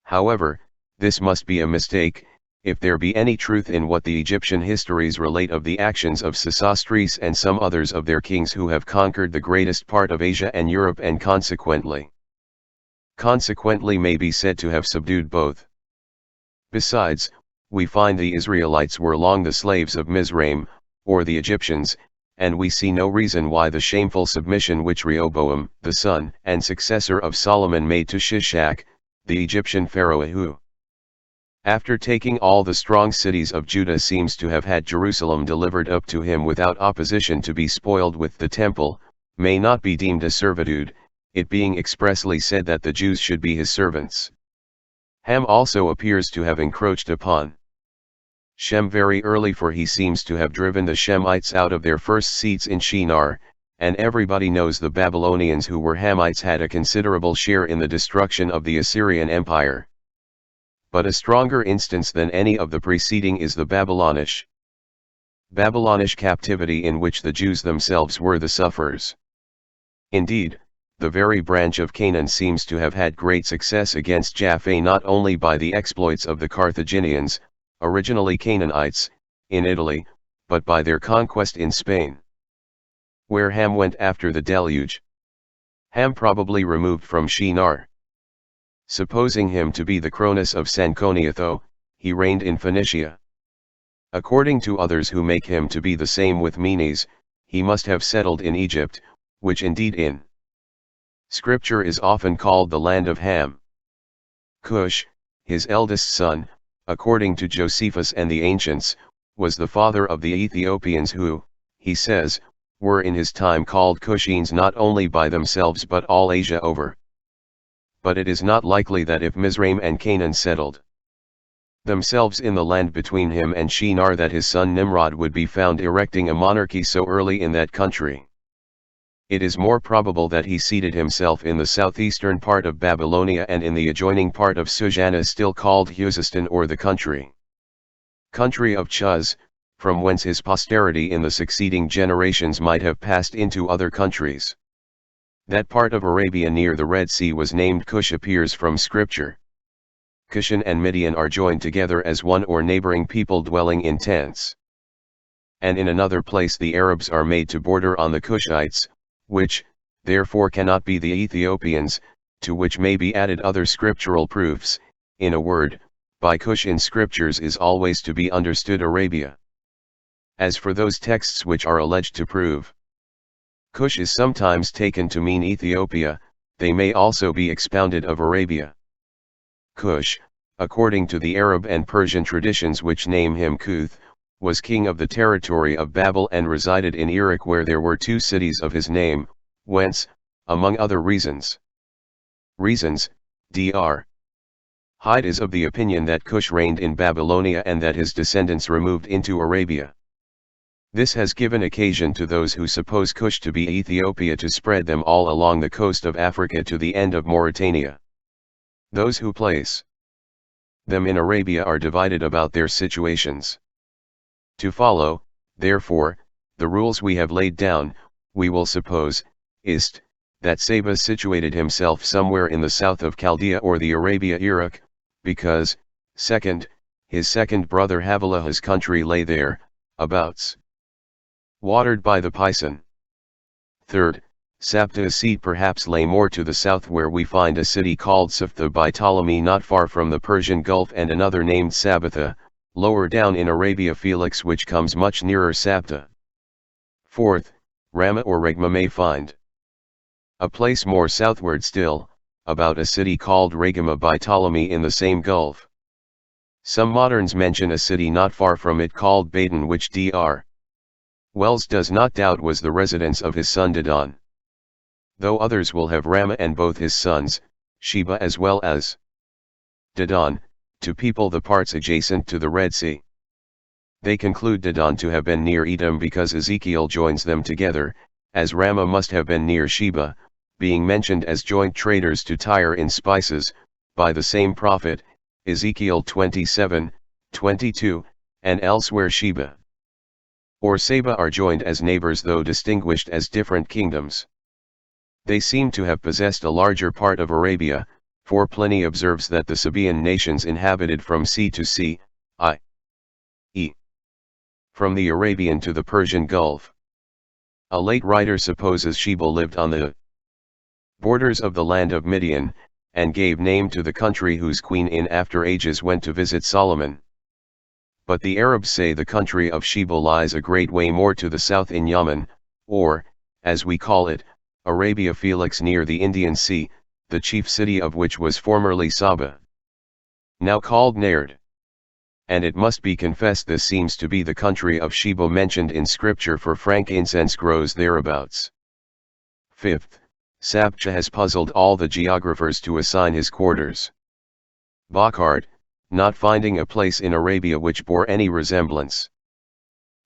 However, this must be a mistake, if there be any truth in what the Egyptian histories relate of the actions of Sesostris and some others of their kings who have conquered the greatest part of Asia and Europe, and consequently may be said to have subdued both. Besides, we find the Israelites were long the slaves of Mizraim, or the Egyptians, and we see no reason why the shameful submission which Rehoboam, the son and successor of Solomon, made to Shishak, the Egyptian pharaoh, who, after taking all the strong cities of Judah, seems to have had Jerusalem delivered up to him without opposition to be spoiled with the temple, may not be deemed a servitude, it being expressly said that the Jews should be his servants. Ham also appears to have encroached upon Shem very early, for he seems to have driven the Shemites out of their first seats in Shinar, and everybody knows the Babylonians, who were Hamites, had a considerable share in the destruction of the Assyrian Empire. But a stronger instance than any of the preceding is the Babylonish captivity, in which the Jews themselves were the sufferers. Indeed, the very branch of Canaan seems to have had great success against Japheth, not only by the exploits of the Carthaginians, originally Canaanites, in Italy, but by their conquest in Spain, where Ham went after the deluge. Ham probably removed from Shinar. Supposing him to be the Cronus of Sanconiatho, he reigned in Phoenicia. According to others who make him to be the same with Menes, he must have settled in Egypt, which indeed in Scripture is often called the land of Ham. Cush, his eldest son, according to Josephus and the ancients, was the father of the Ethiopians who, he says, were in his time called Cushines not only by themselves but all Asia over. But it is not likely that if Mizraim and Canaan settled themselves in the land between him and Shinar, that his son Nimrod would be found erecting a monarchy so early in that country. It is more probable that he seated himself in the southeastern part of Babylonia and in the adjoining part of Sujanna, still called Khuzestan, or the country of Chuz, from whence his posterity in the succeeding generations might have passed into other countries. That part of Arabia near the Red Sea was named Cush appears from Scripture. Cushan and Midian are joined together as one, or neighboring people dwelling in tents. And in another place the Arabs are made to border on the Cushites, which, therefore, cannot be the Ethiopians, to which may be added other scriptural proofs. In a word, by Cush in Scriptures is always to be understood Arabia. As for those texts which are alleged to prove Cush is sometimes taken to mean Ethiopia, they may also be expounded of Arabia. Cush, according to the Arab and Persian traditions which name him Cuth, was king of the territory of Babel and resided in Erech, where there were 2 cities of his name, whence, among other reasons, Dr. Hyde is of the opinion that Cush reigned in Babylonia and that his descendants removed into Arabia. This has given occasion to those who suppose Cush to be Ethiopia to spread them all along the coast of Africa to the end of Mauritania. Those who place them in Arabia are divided about their situations. To follow, therefore, the rules we have laid down, we will suppose, ist, that Saba situated himself somewhere in the south of Chaldea or the Arabia Erech, because, second, his second brother Havilah's country lay there, abouts, watered by the Pison. Third, Sabta's seat perhaps lay more to the south, where we find a city called Saptha by Ptolemy not far from the Persian Gulf, and another named Sabbatha, lower down in Arabia Felix, which comes much nearer Sabta. Fourth, Ramah or Regma may find a place more southward still, about a city called Regama by Ptolemy in the same gulf. Some moderns mention a city not far from it called Baden, which Dr. Wells does not doubt was the residence of his son Dedan. Though others will have Ramah and both his sons, Sheba as well as Dedan, to people the parts adjacent to the Red Sea. They conclude Dedan to have been near Edom because Ezekiel joins them together, as Ramah must have been near Sheba, being mentioned as joint traders to Tyre in spices, by the same prophet, Ezekiel 27:22, and elsewhere Sheba or Seba are joined as neighbors though distinguished as different kingdoms. They seem to have possessed a larger part of Arabia, for Pliny observes that the Sabaean nations inhabited from sea to sea, i.e. from the Arabian to the Persian Gulf. A late writer supposes Sheba lived on the borders of the land of Midian, and gave name to the country whose queen in after ages went to visit Solomon. But the Arabs say the country of Sheba lies a great way more to the south in Yemen, or, as we call it, Arabia Felix near the Indian Sea, the chief city of which was formerly Saba, now called Naird. And it must be confessed this seems to be the country of Sheba mentioned in scripture, for frankincense grows thereabouts. 5th, Sabcha has puzzled all the geographers to assign his quarters. Bachart, not finding a place in Arabia which bore any resemblance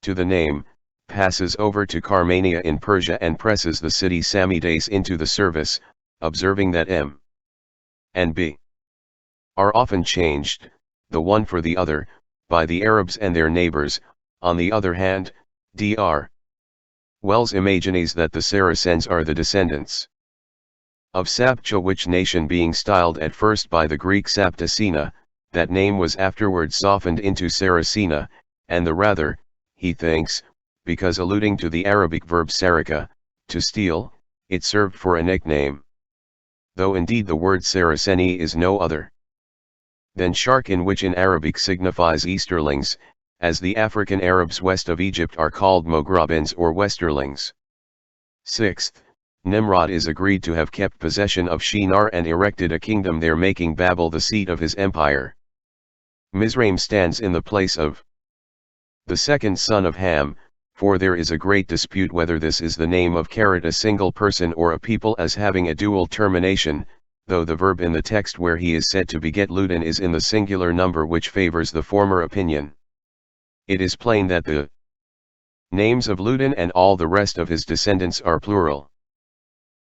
to the name, passes over to Carmania in Persia and presses the city Samides into the service, observing that M and B are often changed, the one for the other, by the Arabs and their neighbors. On the other hand, Dr. Wells imagines that the Saracens are the descendants of Sabcha, which nation being styled at first by the Greek Saptacina, that name was afterwards softened into Saracena, and the rather, he thinks, because alluding to the Arabic verb saraka, to steal, it served for a nickname. Though indeed the word Saraceni is no other than Sharkin, which in Arabic signifies Easterlings, as the African Arabs west of Egypt are called Moghrabins or Westerlings. 6th, Nimrod is agreed to have kept possession of Shinar and erected a kingdom there, making Babel the seat of his empire. Mizraim stands in the place of the second son of Ham, for there is a great dispute whether this is the name of Karat, a single person, or a people as having a dual termination, though the verb in the text where he is said to beget Ludin is in the singular number, which favors the former opinion. It is plain that the names of Ludin and all the rest of his descendants are plural.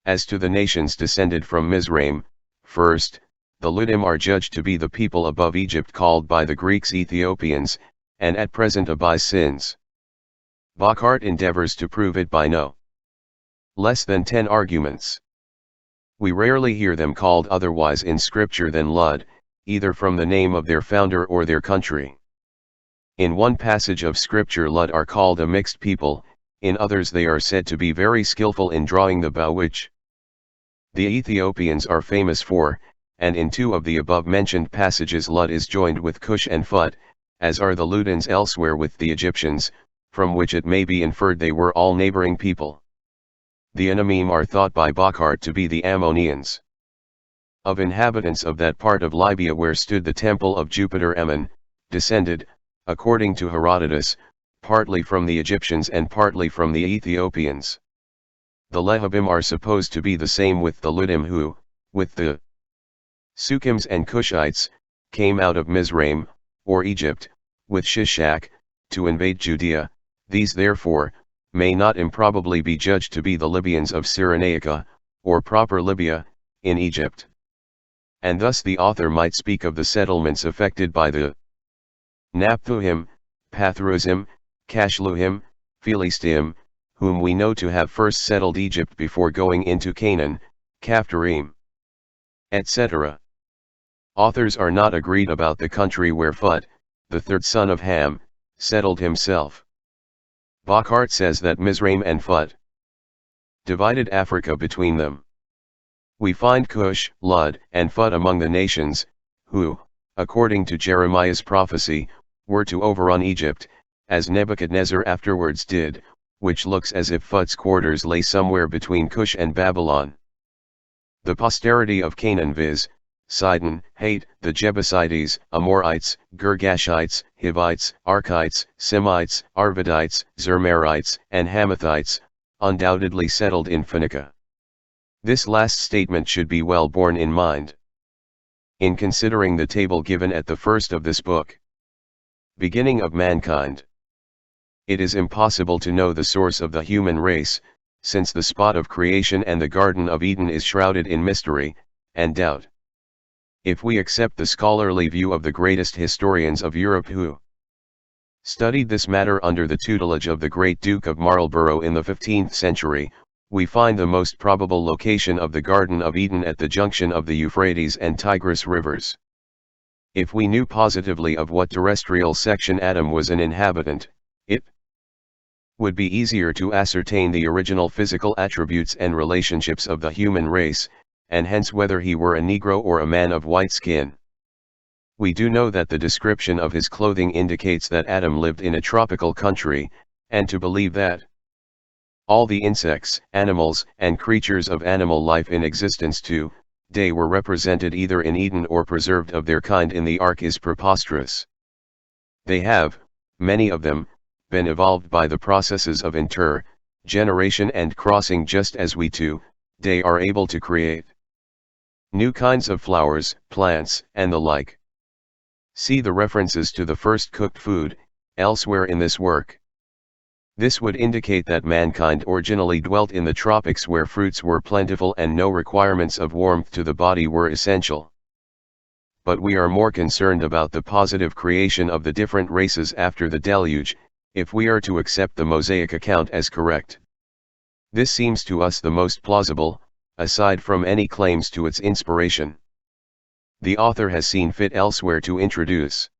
As to the nations descended from Mizraim, first, the Ludim are judged to be the people above Egypt called by the Greeks Ethiopians, and at present Abyssinians. Bachart endeavors to prove it by no less than 10 arguments. We rarely hear them called otherwise in scripture than Lud, either from the name of their founder or their country. In one passage of scripture Lud are called a mixed people, in others they are said to be very skillful in drawing the bow, which the Ethiopians are famous for, and in 2 of the above-mentioned passages Lud is joined with Cush and Phut, as are the Ludins elsewhere with the Egyptians, from which it may be inferred they were all neighboring people. The Anamim are thought by Bachart to be the Ammonians, of inhabitants of that part of Libya where stood the temple of Jupiter Ammon, descended, according to Herodotus, partly from the Egyptians and partly from the Ethiopians. The Lehabim are supposed to be the same with the Ludim who, with the Sukkims and Cushites, came out of Mizraim, or Egypt, with Shishak, to invade Judea. These therefore, may not improbably be judged to be the Libyans of Cyrenaica, or proper Libya, in Egypt. And thus the author might speak of the settlements effected by the Naphthuhim, Pathruzim, Cashluhim, Philistim, whom we know to have first settled Egypt before going into Canaan, Caphtorim, etc. Authors are not agreed about the country where Phut, the third son of Ham, settled himself. Bachart says that Mizraim and Phut divided Africa between them. We find Cush, Lud, and Phut among the nations, who, according to Jeremiah's prophecy, were to overrun Egypt, as Nebuchadnezzar afterwards did, which looks as if Phut's quarters lay somewhere between Cush and Babylon. The posterity of Canaan, viz., Sidon, Hate, the Jebusites, Amorites, Girgashites, Hivites, Archites, Semites, Arvadites, Zermarites, and Hamathites, undoubtedly settled in Phoenicia. This last statement should be well borne in mind in considering the table given at the first of this book. Beginning of mankind. It is impossible to know the source of the human race, since the spot of creation and the Garden of Eden is shrouded in mystery and doubt. If we accept the scholarly view of the greatest historians of Europe who studied this matter under the tutelage of the great Duke of Marlborough in the 15th century, we find the most probable location of the Garden of Eden at the junction of the Euphrates and Tigris rivers. If we knew positively of what terrestrial section Adam was an inhabitant, it would be easier to ascertain the original physical attributes and relationships of the human race, and hence whether he were a Negro or a man of white skin. We do know that the description of his clothing indicates that Adam lived in a tropical country, and to believe that all the insects, animals, and creatures of animal life in existence today were represented either in Eden or preserved of their kind in the ark is preposterous. They have, many of them, been evolved by the processes of intergeneration and crossing just as we today are able to create new kinds of flowers, plants, and the like. See the references to the first cooked food, elsewhere in this work. This would indicate that mankind originally dwelt in the tropics where fruits were plentiful and no requirements of warmth to the body were essential. But we are more concerned about the positive creation of the different races after the deluge, if we are to accept the Mosaic account as correct. This seems to us the most plausible, aside from any claims to its inspiration. The author has seen fit elsewhere to introduce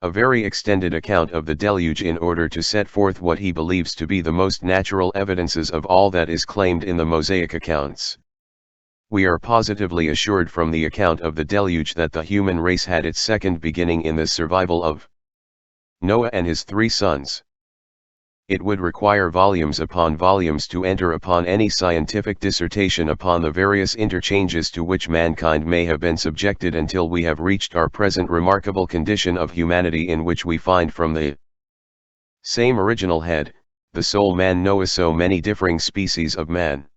a very extended account of the deluge in order to set forth what he believes to be the most natural evidences of all that is claimed in the Mosaic accounts. We are positively assured from the account of the deluge that the human race had its second beginning in the survival of Noah and his 3 sons. It would require volumes upon volumes to enter upon any scientific dissertation upon the various interchanges to which mankind may have been subjected until we have reached our present remarkable condition of humanity, in which we find from the same original head, the sole man Noah, so many differing species of man.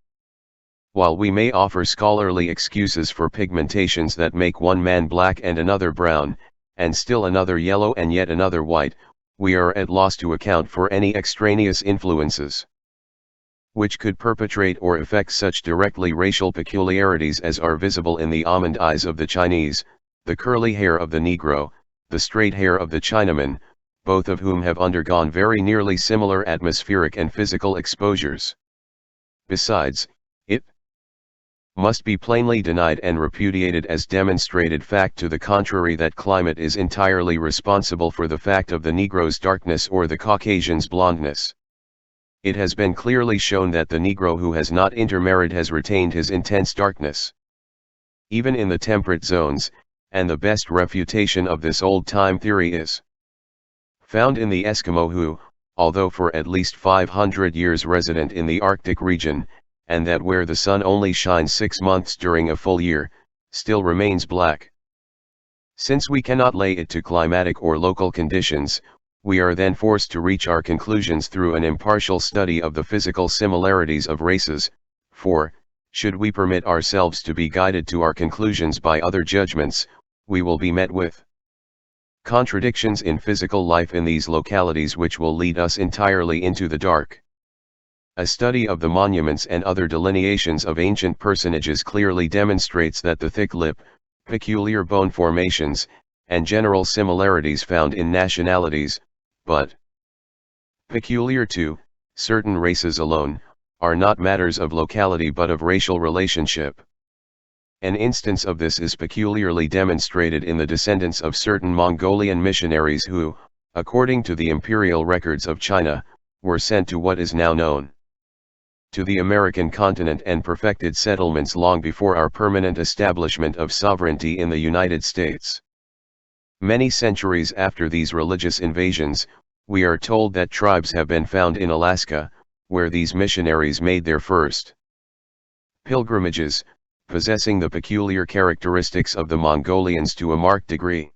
While we may offer scholarly excuses for pigmentations that make one man black and another brown, and still another yellow and yet another white, we are at loss to account for any extraneous influences which could perpetrate or affect such directly racial peculiarities as are visible in the almond eyes of the Chinese, the curly hair of the Negro, the straight hair of the Chinaman, both of whom have undergone very nearly similar atmospheric and physical exposures. Besides, it must be plainly denied and repudiated as demonstrated fact to the contrary that climate is entirely responsible for the fact of the Negro's darkness or the Caucasian's blondness. It has been clearly shown that the Negro who has not intermarried has retained his intense darkness, even in the temperate zones, and the best refutation of this old-time theory is found in the Eskimo who, although for at least 500 years resident in the Arctic region, and that where the sun only shines 6 months during a full year, still remains black. Since we cannot lay it to climatic or local conditions, we are then forced to reach our conclusions through an impartial study of the physical similarities of races, for, should we permit ourselves to be guided to our conclusions by other judgments, we will be met with contradictions in physical life in these localities which will lead us entirely into the dark. A study of the monuments and other delineations of ancient personages clearly demonstrates that the thick lip, peculiar bone formations, and general similarities found in nationalities, but peculiar to certain races alone, are not matters of locality but of racial relationship. An instance of this is peculiarly demonstrated in the descendants of certain Mongolian missionaries who, according to the imperial records of China, were sent to what is now known to the American continent and perfected settlements long before our permanent establishment of sovereignty in the United States. Many centuries after these religious invasions, we are told that tribes have been found in Alaska, where these missionaries made their first pilgrimages, possessing the peculiar characteristics of the Mongolians to a marked degree.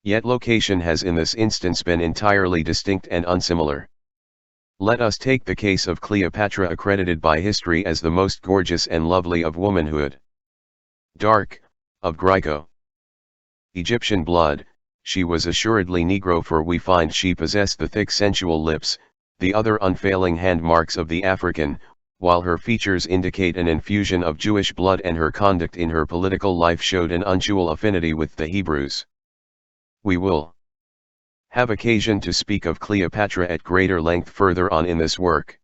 Yet location has in this instance been entirely distinct and unsimilar. Let us take the case of Cleopatra, accredited by history as the most gorgeous and lovely of womanhood. Dark, of Greco-Egyptian blood, she was assuredly Negro, for we find she possessed the thick sensual lips, the other unfailing hand marks of the African, while her features indicate an infusion of Jewish blood, and her conduct in her political life showed an unusual affinity with the Hebrews. We will have occasion to speak of Cleopatra at greater length further on in this work.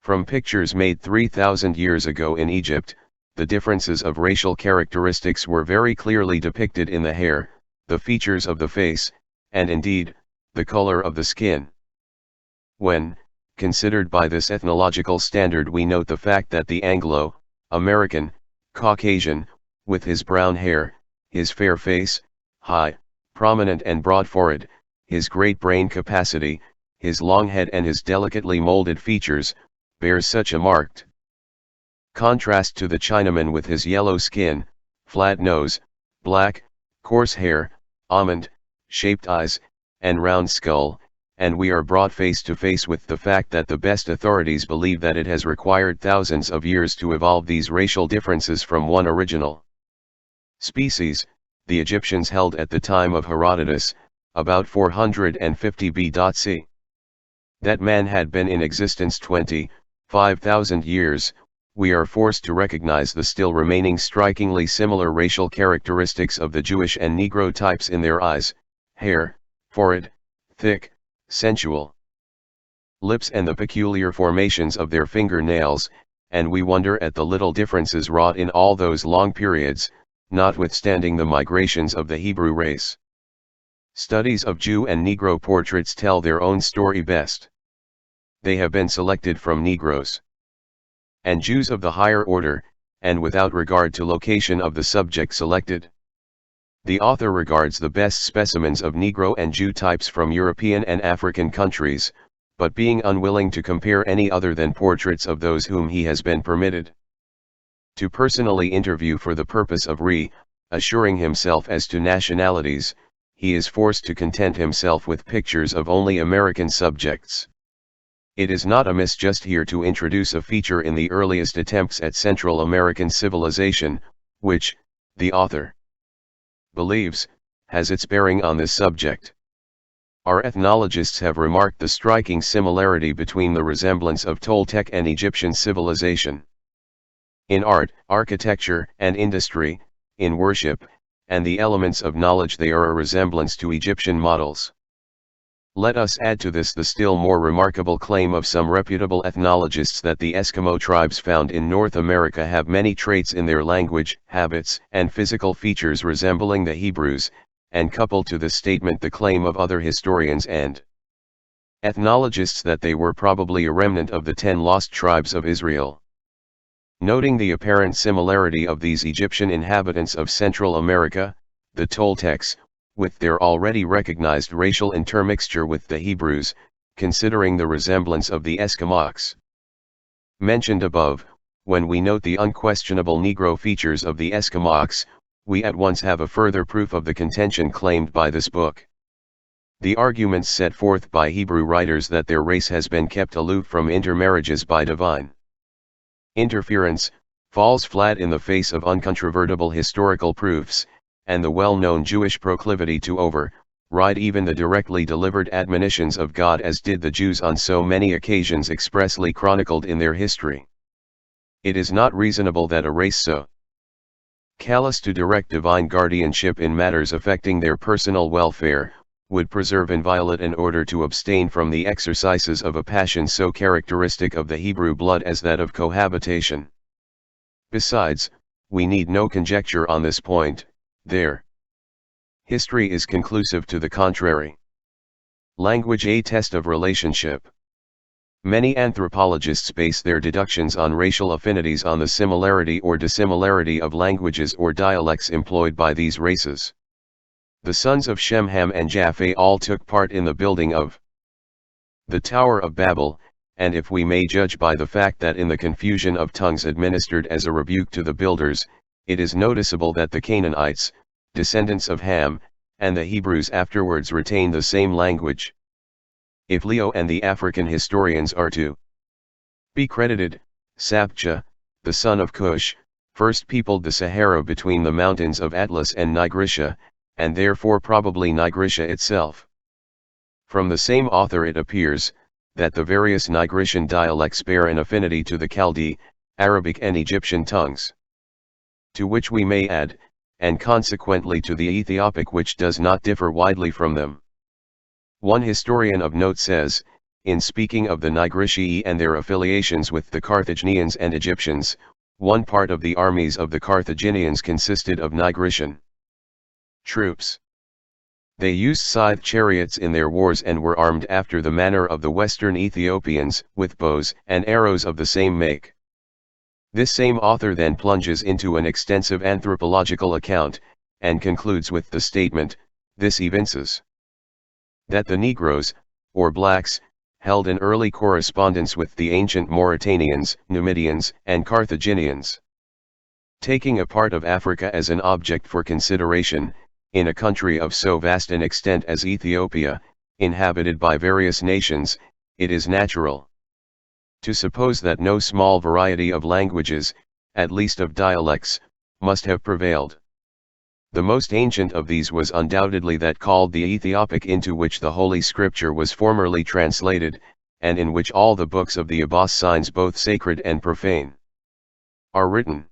From pictures made 3,000 years ago in Egypt, the differences of racial characteristics were very clearly depicted in the hair, the features of the face, and indeed, the color of the skin. When, considered by this ethnological standard, we note the fact that the Anglo-American, Caucasian, with his brown hair, his fair face, high, prominent and broad forehead, his great brain capacity, his long head and his delicately molded features, bears such a marked contrast to the Chinaman with his yellow skin, flat nose, black, coarse hair, almond-shaped eyes, and round skull, and we are brought face to face with the fact that the best authorities believe that it has required thousands of years to evolve these racial differences from one original species, the Egyptians held at the time of Herodotus, about 450 BC. That man had been in existence 25,000 years, we are forced to recognize the still remaining strikingly similar racial characteristics of the Jewish and Negro types in their eyes, hair, forehead, thick, sensual lips, and the peculiar formations of their fingernails, and we wonder at the little differences wrought in all those long periods, notwithstanding the migrations of the Hebrew race. Studies of Jew and Negro portraits tell their own story best. They have been selected from Negroes and Jews of the higher order, and without regard to location of the subject selected. The author regards the best specimens of Negro and Jew types from European and African countries, but being unwilling to compare any other than portraits of those whom he has been permitted to personally interview for the purpose of reassuring himself as to nationalities, he is forced to content himself with pictures of only American subjects. It is not amiss just here to introduce a feature in the earliest attempts at Central American civilization, which, the author believes, has its bearing on this subject. Our ethnologists have remarked the striking similarity between the resemblance of Toltec and Egyptian civilization. In art, architecture, and industry, in worship, and the elements of knowledge they are a resemblance to Egyptian models. Let us add to this the still more remarkable claim of some reputable ethnologists that the Eskimo tribes found in North America have many traits in their language, habits, and physical features resembling the Hebrews, and couple to this statement the claim of other historians and ethnologists that they were probably a remnant of the 10 lost tribes of Israel. Noting the apparent similarity of these Egyptian inhabitants of Central America, the Toltecs, with their already recognized racial intermixture with the Hebrews, considering the resemblance of the Eskimos mentioned above, when we note the unquestionable Negro features of the Eskimos, we at once have a further proof of the contention claimed by this book. The arguments set forth by Hebrew writers that their race has been kept aloof from intermarriages by divine interference, falls flat in the face of uncontrovertible historical proofs, and the well-known Jewish proclivity to override even the directly delivered admonitions of God, as did the Jews on so many occasions expressly chronicled in their history. It is not reasonable that a race so callous to direct divine guardianship in matters affecting their personal welfare, would preserve inviolate an order to abstain from the exercises of a passion so characteristic of the Hebrew blood as that of cohabitation. Besides, we need no conjecture on this point, their history is conclusive to the contrary. Language a test of relationship. Many anthropologists base their deductions on racial affinities on the similarity or dissimilarity of languages or dialects employed by these races. The sons of Shem, Ham, and Japheth all took part in the building of the Tower of Babel, and if we may judge by the fact that in the confusion of tongues administered as a rebuke to the builders, it is noticeable that the Canaanites, descendants of Ham, and the Hebrews afterwards retain the same language. If Leo and the African historians are to be credited, Sabcha, the son of Cush, first peopled the Sahara between the mountains of Atlas and Nigritia, and therefore probably Nigritia itself. From the same author it appears, that the various Nigritian dialects bear an affinity to the Chaldee, Arabic and Egyptian tongues. To which we may add, and consequently to the Ethiopic, which does not differ widely from them. One historian of note says, in speaking of the Nigritii and their affiliations with the Carthaginians and Egyptians, one part of the armies of the Carthaginians consisted of Nigritian troops. They used scythe chariots in their wars and were armed after the manner of the western Ethiopians, with bows and arrows of the same make. This same author then plunges into an extensive anthropological account, and concludes with the statement, this evinces that the Negroes, or blacks, held an early correspondence with the ancient Mauritanians, Numidians, and Carthaginians. Taking a part of Africa as an object for consideration, in a country of so vast an extent as Ethiopia, inhabited by various nations, it is natural to suppose that no small variety of languages, at least of dialects, must have prevailed. The most ancient of these was undoubtedly that called the Ethiopic, into which the Holy Scripture was formerly translated, and in which all the books of the Abbas signs, both sacred and profane, are written.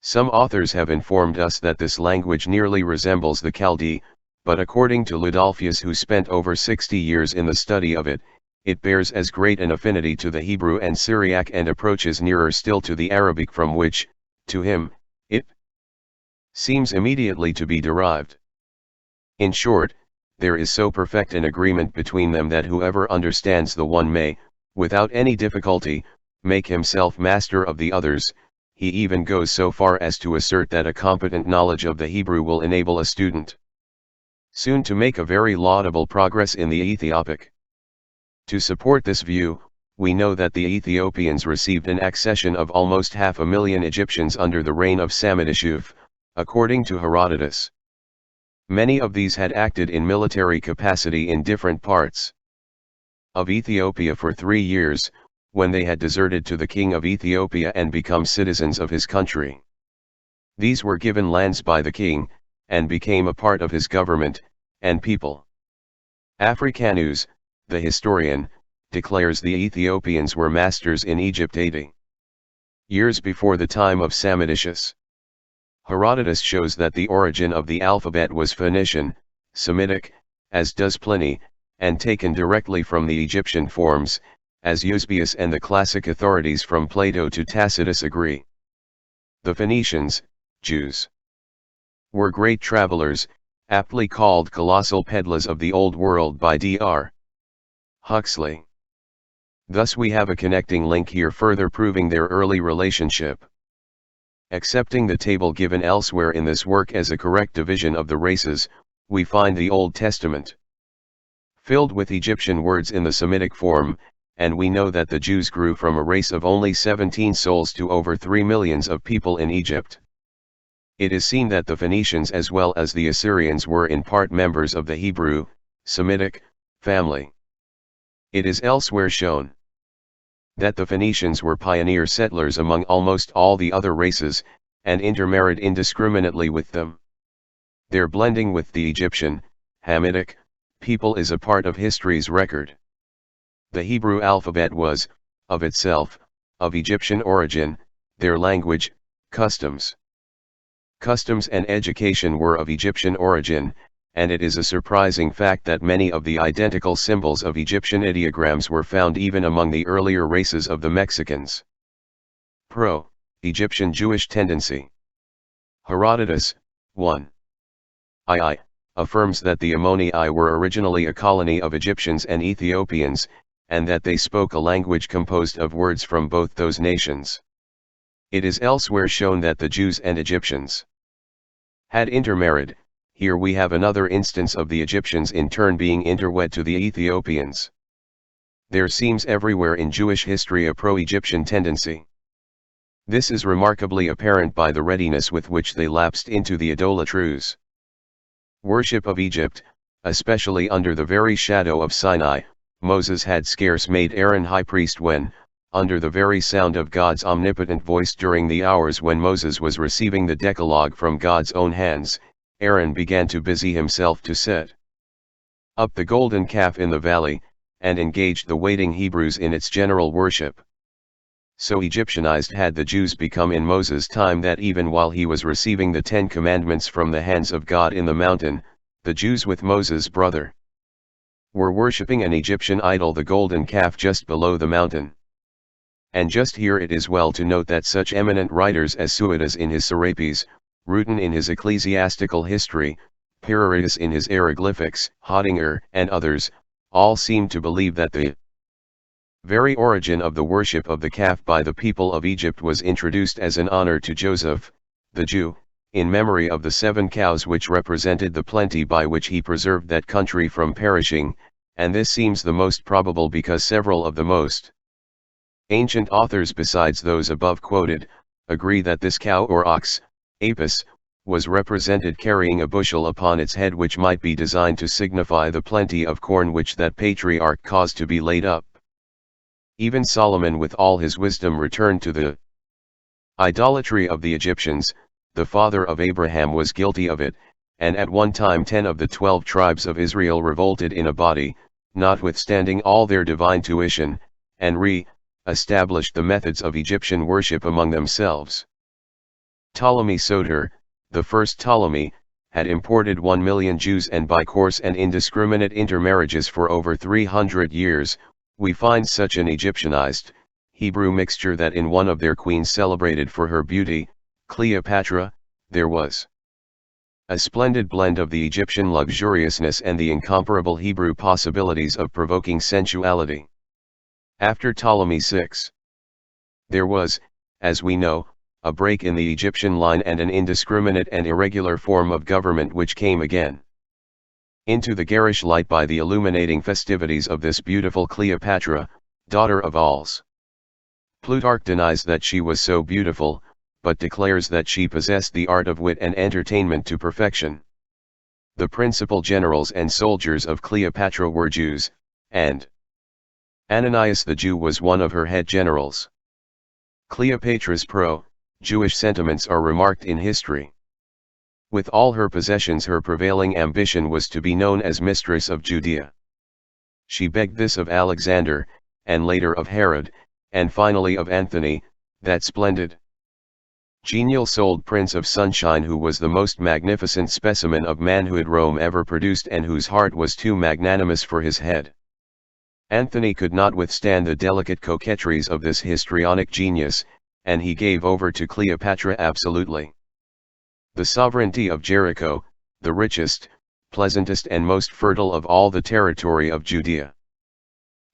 Some authors have informed us that this language nearly resembles the Chaldee, but according to Ludolphius, who spent over 60 years in the study of it, it bears as great an affinity to the Hebrew and Syriac and approaches nearer still to the Arabic, from which, to him, it seems immediately to be derived. In short, there is so perfect an agreement between them that whoever understands the one may, without any difficulty, make himself master of the others. He even goes so far as to assert that a competent knowledge of the Hebrew will enable a student soon to make a very laudable progress in the Ethiopic. To support this view, we know that the Ethiopians received an accession of almost 500,000 Egyptians under the reign of Samidishuf, according to Herodotus. Many of these had acted in military capacity in different parts of Ethiopia for 3 years, when they had deserted to the king of Ethiopia and become citizens of his country. These were given lands by the king, and became a part of his government and people. Africanus, the historian, declares the Ethiopians were masters in Egypt 80 years before the time of Samidishus. Herodotus shows that the origin of the alphabet was Phoenician, Semitic, as does Pliny, and taken directly from the Egyptian forms, as Eusebius and the classic authorities from Plato to Tacitus agree. The Phoenicians, Jews, were great travelers, aptly called colossal peddlers of the Old World by Dr. Huxley. Thus we have a connecting link here, further proving their early relationship. Accepting the table given elsewhere in this work as a correct division of the races, we find the Old Testament filled with Egyptian words in the Semitic form, and we know that the Jews grew from a race of only 17 souls to over 3 millions of people in Egypt. It is seen that the Phoenicians as well as the Assyrians were in part members of the Hebrew, Semitic, family. It is elsewhere shown that the Phoenicians were pioneer settlers among almost all the other races, and intermarried indiscriminately with them. Their blending with the Egyptian, Hamitic, people is a part of history's record. The Hebrew alphabet was, of itself, of Egyptian origin, their language, customs and education were of Egyptian origin, and it is a surprising fact that many of the identical symbols of Egyptian ideograms were found even among the earlier races of the Mexicans. Egyptian Jewish tendency. Herodotus, 1. II, affirms that the Ammonii were originally a colony of Egyptians and Ethiopians, and that they spoke a language composed of words from both those nations. It is elsewhere shown that the Jews and Egyptians had intermarried. Here we have another instance of the Egyptians in turn being interwed to the Ethiopians. There seems everywhere in Jewish history a pro-Egyptian tendency. This is remarkably apparent by the readiness with which they lapsed into the idolatrous worship of Egypt, especially under the very shadow of Sinai. Moses had scarce made Aaron high priest when, under the very sound of God's omnipotent voice during the hours when Moses was receiving the Decalogue from God's own hands, Aaron began to busy himself to set up the golden calf in the valley, and engaged the waiting Hebrews in its general worship. So Egyptianized had the Jews become in Moses' time that even while he was receiving the 10 Commandments from the hands of God in the mountain, the Jews with Moses' brother were worshipping an Egyptian idol, the golden calf, just below the mountain. And just here it is well to note that such eminent writers as Suidas in his Serapis, Rutan in his Ecclesiastical History, Pyrareus in his Hieroglyphics, Hodinger, and others, all seem to believe that the very origin of the worship of the calf by the people of Egypt was introduced as an honor to Joseph, the Jew, in memory of the 7 cows which represented the plenty by which he preserved that country from perishing, and this seems the most probable because several of the most ancient authors besides those above quoted, agree that this cow or ox, Apis, was represented carrying a bushel upon its head which might be designed to signify the plenty of corn which that patriarch caused to be laid up. Even Solomon with all his wisdom returned to the idolatry of the Egyptians. The father of Abraham was guilty of it, and at one time 10 of the 12 tribes of Israel revolted in a body, notwithstanding all their divine tuition, and established the methods of Egyptian worship among themselves. Ptolemy Soter, the first Ptolemy, had imported 1 million Jews, and by coarse and indiscriminate intermarriages for over 300 years, we find such an Egyptianized, Hebrew mixture that in one of their queens celebrated for her beauty, Cleopatra, there was a splendid blend of the Egyptian luxuriousness and the incomparable Hebrew possibilities of provoking sensuality. After Ptolemy VI, there was, as we know, a break in the Egyptian line and an indiscriminate and irregular form of government which came again into the garish light by the illuminating festivities of this beautiful Cleopatra, daughter of Alls. Plutarch denies that she was so beautiful, but declares that she possessed the art of wit and entertainment to perfection. The principal generals and soldiers of Cleopatra were Jews, and Ananias the Jew was one of her head generals. Cleopatra's pro-Jewish sentiments are remarked in history. With all her possessions, her prevailing ambition was to be known as Mistress of Judea. She begged this of Alexander, and later of Herod, and finally of Anthony, that splendid, genial-souled Prince of Sunshine who was the most magnificent specimen of manhood Rome ever produced and whose heart was too magnanimous for his head. Anthony could not withstand the delicate coquetries of this histrionic genius, and he gave over to Cleopatra absolutely the sovereignty of Jericho, the richest, pleasantest and most fertile of all the territory of Judea.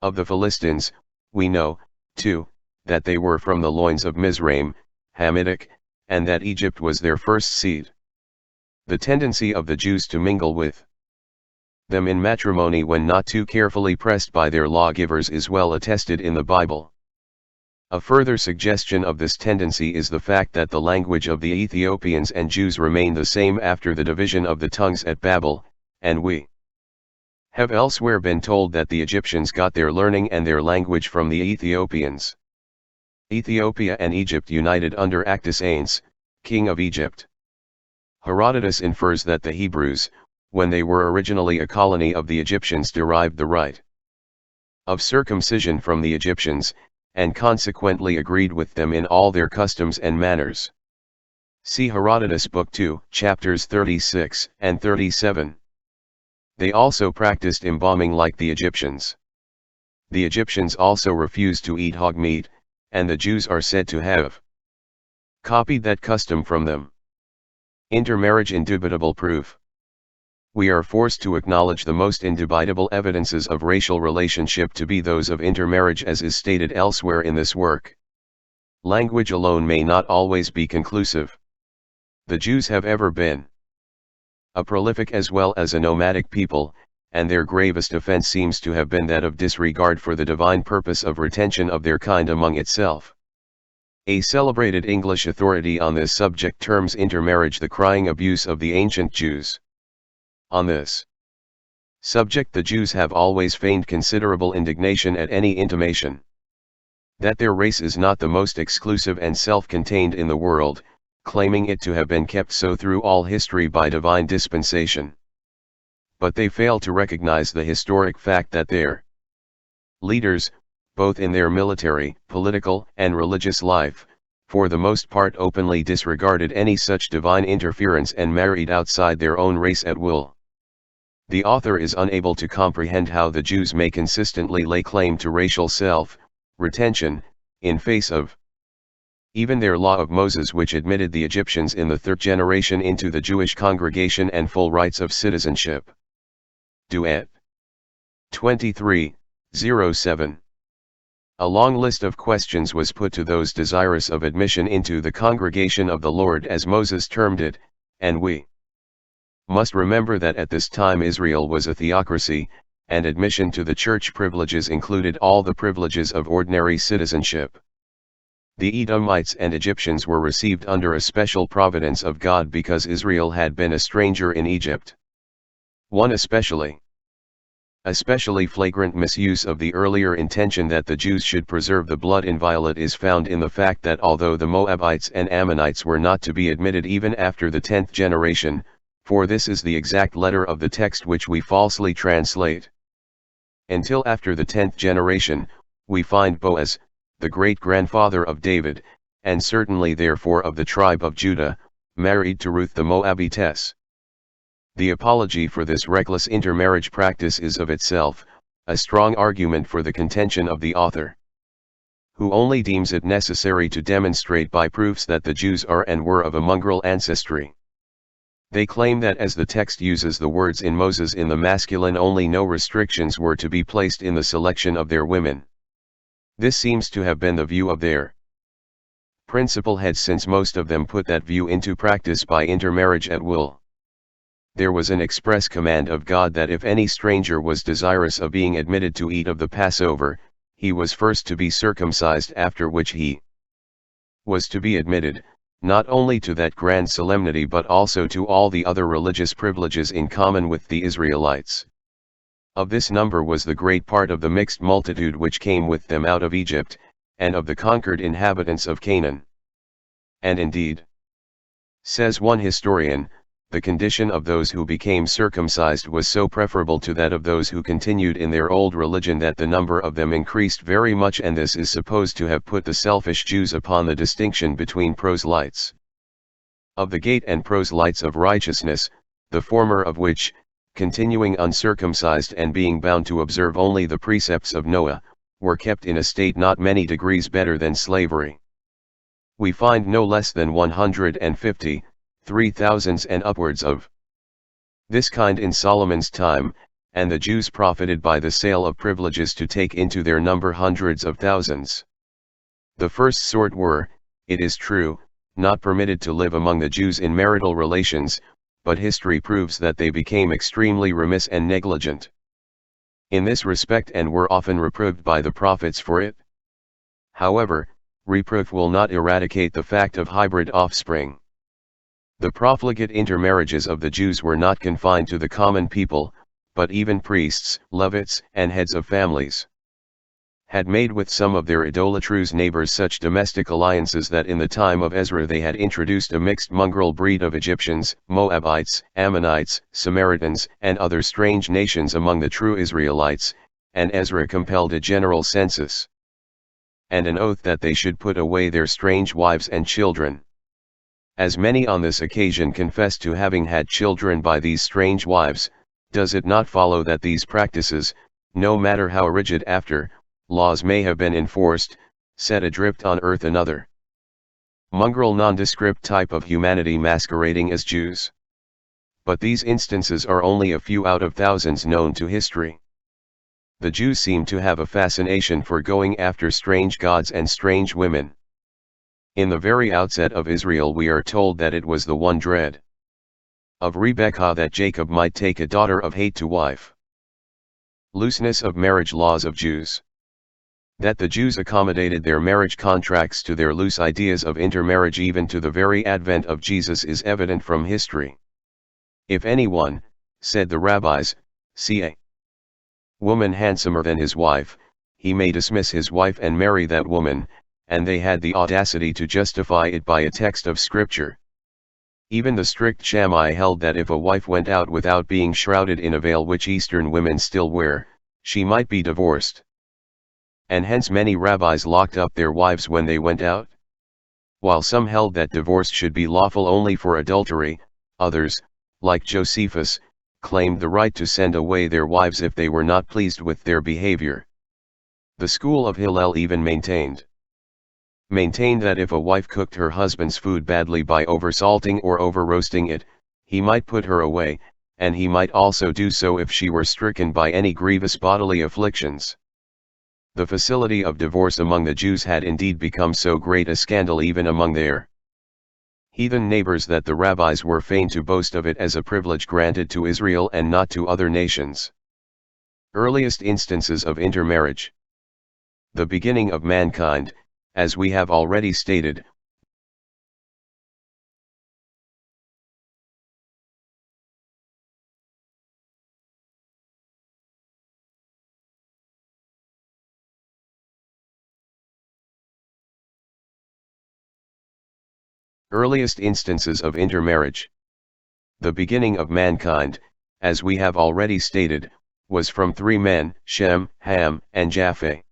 Of the Philistines, we know, too, that they were from the loins of Mizraim, Hamitic, and that Egypt was their first seed. The tendency of the Jews to mingle with them in matrimony when not too carefully pressed by their lawgivers is well attested in the Bible. A further suggestion of this tendency is the fact that the language of the Ethiopians and Jews remained the same after the division of the tongues at Babel, and we have elsewhere been told that the Egyptians got their learning and their language from the Ethiopians. Ethiopia and Egypt united under Actus Ains, king of Egypt. Herodotus infers that the Hebrews, when they were originally a colony of the Egyptians, derived the rite of circumcision from the Egyptians, and consequently agreed with them in all their customs and manners. See Herodotus Book 2, chapters 36 and 37. They also practiced embalming like the Egyptians. The Egyptians also refused to eat hog meat, and the Jews are said to have copied that custom from them. Intermarriage indubitable proof. We are forced to acknowledge the most indubitable evidences of racial relationship to be those of intermarriage, as is stated elsewhere in this work. Language alone may not always be conclusive. The Jews have ever been a prolific as well as a nomadic people, and their gravest offense seems to have been that of disregard for the divine purpose of retention of their kind among itself. A celebrated English authority on this subject terms intermarriage the crying abuse of the ancient Jews. On this subject the Jews have always feigned considerable indignation at any intimation that their race is not the most exclusive and self-contained in the world, claiming it to have been kept so through all history by divine dispensation. But they fail to recognize the historic fact that their leaders, both in their military, political, and religious life, for the most part openly disregarded any such divine interference and married outside their own race at will. The author is unable to comprehend how the Jews may consistently lay claim to racial self-retention, in face of even their law of Moses, which admitted the Egyptians in the third generation into the Jewish congregation and full rights of citizenship. Duet 23:07. A long list of questions was put to those desirous of admission into the congregation of the Lord, as Moses termed it, and we must remember that at this time Israel was a theocracy, and admission to the church privileges included all the privileges of ordinary citizenship. The Edomites and Egyptians were received under a special providence of God because Israel had been a stranger in Egypt. One especially flagrant misuse of the earlier intention that the Jews should preserve the blood inviolate is found in the fact that although the Moabites and Ammonites were not to be admitted even after the 10th generation, for this is the exact letter of the text which we falsely translate, until after the 10th generation, we find Boaz, the great-grandfather of David, and certainly therefore of the tribe of Judah, married to Ruth the Moabitess. The apology for this reckless intermarriage practice is of itself a strong argument for the contention of the author, who only deems it necessary to demonstrate by proofs that the Jews are and were of a mongrel ancestry. They claim that as the text uses the words in Moses in the masculine only, no restrictions were to be placed in the selection of their women. This seems to have been the view of their principal heads, since most of them put that view into practice by intermarriage at will. There was an express command of God that if any stranger was desirous of being admitted to eat of the Passover, he was first to be circumcised, after which he was to be admitted, not only to that grand solemnity but also to all the other religious privileges in common with the Israelites. Of this number was the great part of the mixed multitude which came with them out of Egypt, and of the conquered inhabitants of Canaan. And indeed, says one historian, the condition of those who became circumcised was so preferable to that of those who continued in their old religion that the number of them increased very much, and this is supposed to have put the selfish Jews upon the distinction between proselytes of the gate and proselytes of righteousness, the former of which, continuing uncircumcised and being bound to observe only the precepts of Noah, were kept in a state not many degrees better than slavery. We find no less than 150, 3,000 and upwards of this kind in Solomon's time, and the Jews profited by the sale of privileges to take into their number hundreds of thousands. The first sort were, it is true, not permitted to live among the Jews in marital relations, but history proves that they became extremely remiss and negligent in this respect and were often reproved by the prophets for it. However, reproof will not eradicate the fact of hybrid offspring. The profligate intermarriages of the Jews were not confined to the common people, but even priests, Levites, and heads of families had made with some of their idolatrous neighbors such domestic alliances that in the time of Ezra they had introduced a mixed mongrel breed of Egyptians, Moabites, Ammonites, Samaritans, and other strange nations among the true Israelites, and Ezra compelled a general census and an oath that they should put away their strange wives and children. As many on this occasion confessed to having had children by these strange wives, does it not follow that these practices, no matter how rigid after laws may have been enforced, set adrift on earth another mongrel nondescript type of humanity masquerading as Jews? But these instances are only a few out of thousands known to history. The Jews seem to have a fascination for going after strange gods and strange women. In the very outset of Israel we are told that it was the one dread of Rebekah that Jacob might take a daughter of hate to wife. Looseness of marriage laws of Jews. That the Jews accommodated their marriage contracts to their loose ideas of intermarriage even to the very advent of Jesus is evident from history. If anyone, said the rabbis, see a woman handsomer than his wife, he may dismiss his wife and marry that woman, and they had the audacity to justify it by a text of Scripture. Even the strict Shammai held that if a wife went out without being shrouded in a veil which Eastern women still wear, she might be divorced. And hence many rabbis locked up their wives when they went out. While some held that divorce should be lawful only for adultery, others, like Josephus, claimed the right to send away their wives if they were not pleased with their behavior. The school of Hillel even maintained that if a wife cooked her husband's food badly by oversalting or over-roasting it, he might put her away, and he might also do so if she were stricken by any grievous bodily afflictions. The facility of divorce among the Jews had indeed become so great a scandal even among their heathen neighbors that the rabbis were fain to boast of it as a privilege granted to Israel and not to other nations. Earliest instances of intermarriage. The beginning of mankind, as we have already stated, earliest instances of intermarriage. The beginning of mankind, as we have already stated, was from three men, Shem, Ham, and Japheth.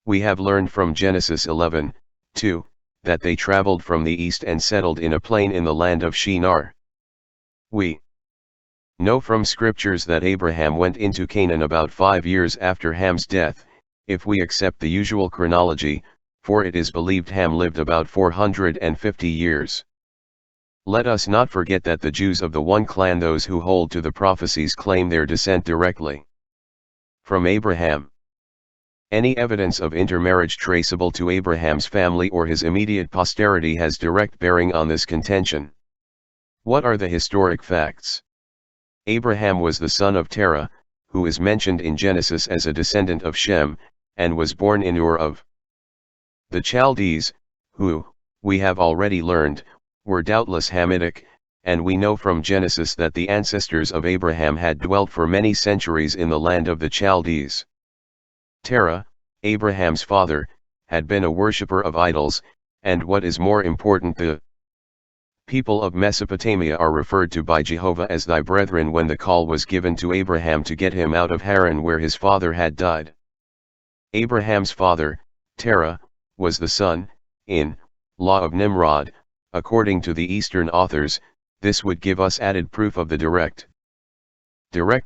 We have learned from Genesis 11:2, that they traveled from the east and settled in a plain in the land of Shinar. We know from scriptures that Abraham went into Canaan about 5 years after Ham's death, if we accept the usual chronology, for it is believed Ham lived about 450 years. Let us not forget that the Jews of the one clan, those who hold to the prophecies, claim their descent directly from Abraham. Any evidence of intermarriage traceable to Abraham's family or his immediate posterity has direct bearing on this contention. What are the historic facts? Abraham was the son of Terah, who is mentioned in Genesis as a descendant of Shem, and was born in Ur of the Chaldees, who, we have already learned, were doubtless Hamitic, and we know from Genesis that the ancestors of Abraham had dwelt for many centuries in the land of the Chaldees. Terah, Abraham's father, had been a worshipper of idols, and what is more important, the people of Mesopotamia are referred to by Jehovah as thy brethren when the call was given to Abraham to get him out of Haran where his father had died. Abraham's father, Terah, was the son, in law of Nimrod. According to the Eastern authors, this would give us added proof of the direct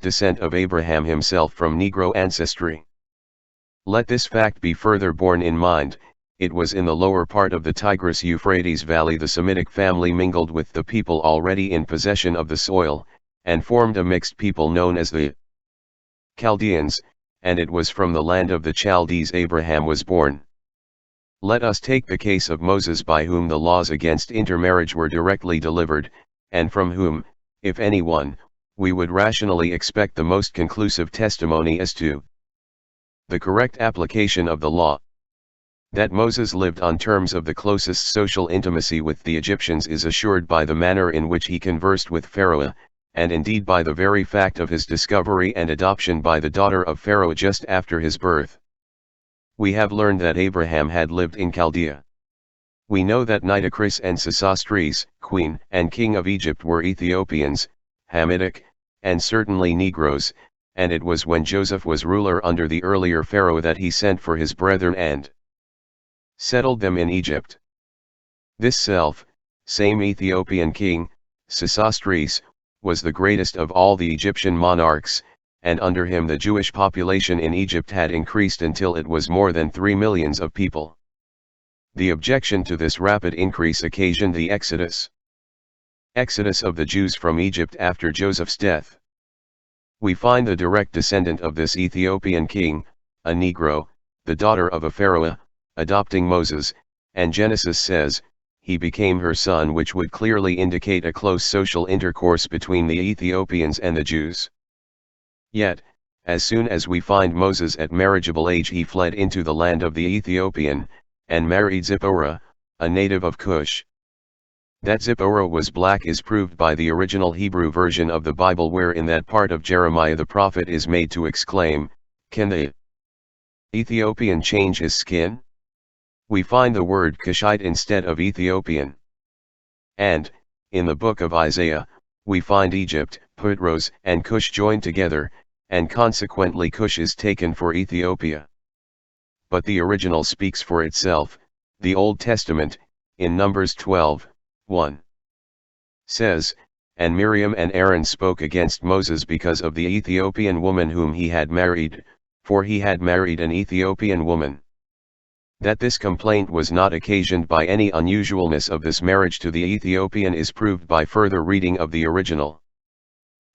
descent of Abraham himself from Negro ancestry. Let this fact be further borne in mind. It was in the lower part of the Tigris-Euphrates valley the Semitic family mingled with the people already in possession of the soil, and formed a mixed people known as the Chaldeans, and it was from the land of the Chaldees Abraham was born. Let us take the case of Moses, by whom the laws against intermarriage were directly delivered, and from whom, if anyone, we would rationally expect the most conclusive testimony as to the correct application of the law. That Moses lived on terms of the closest social intimacy with the Egyptians is assured by the manner in which he conversed with Pharaoh, and indeed by the very fact of his discovery and adoption by the daughter of Pharaoh just after his birth. We have learned that Abraham had lived in Chaldea. We know that Nitocris and Sesostris, queen and king of Egypt, were Ethiopians, Hamitic, and certainly Negroes, and it was when Joseph was ruler under the earlier Pharaoh that he sent for his brethren and settled them in Egypt. This same Ethiopian king, Sesostris, was the greatest of all the Egyptian monarchs, and under him the Jewish population in Egypt had increased until it was more than 3 millions of people. The objection to this rapid increase occasioned the exodus of the Jews from Egypt after Joseph's death. We find the direct descendant of this Ethiopian king, a Negro, the daughter of a Pharaoh, adopting Moses, and Genesis says, he became her son, which would clearly indicate a close social intercourse between the Ethiopians and the Jews. Yet, as soon as we find Moses at marriageable age he fled into the land of the Ethiopian, and married Zipporah, a native of Cush. That Zipporah was black is proved by the original Hebrew version of the Bible, where in that part of Jeremiah the prophet is made to exclaim, "Can the Ethiopian change his skin?" We find the word Cushite instead of Ethiopian. And, in the book of Isaiah, we find Egypt, Putros, and Cush joined together, and consequently Cush is taken for Ethiopia. But the original speaks for itself. The Old Testament, in Numbers 12:1, says, "And Miriam and Aaron spoke against Moses because of the Ethiopian woman whom he had married, for he had married an Ethiopian woman." That this complaint was not occasioned by any unusualness of this marriage to the Ethiopian is proved by further reading of the original,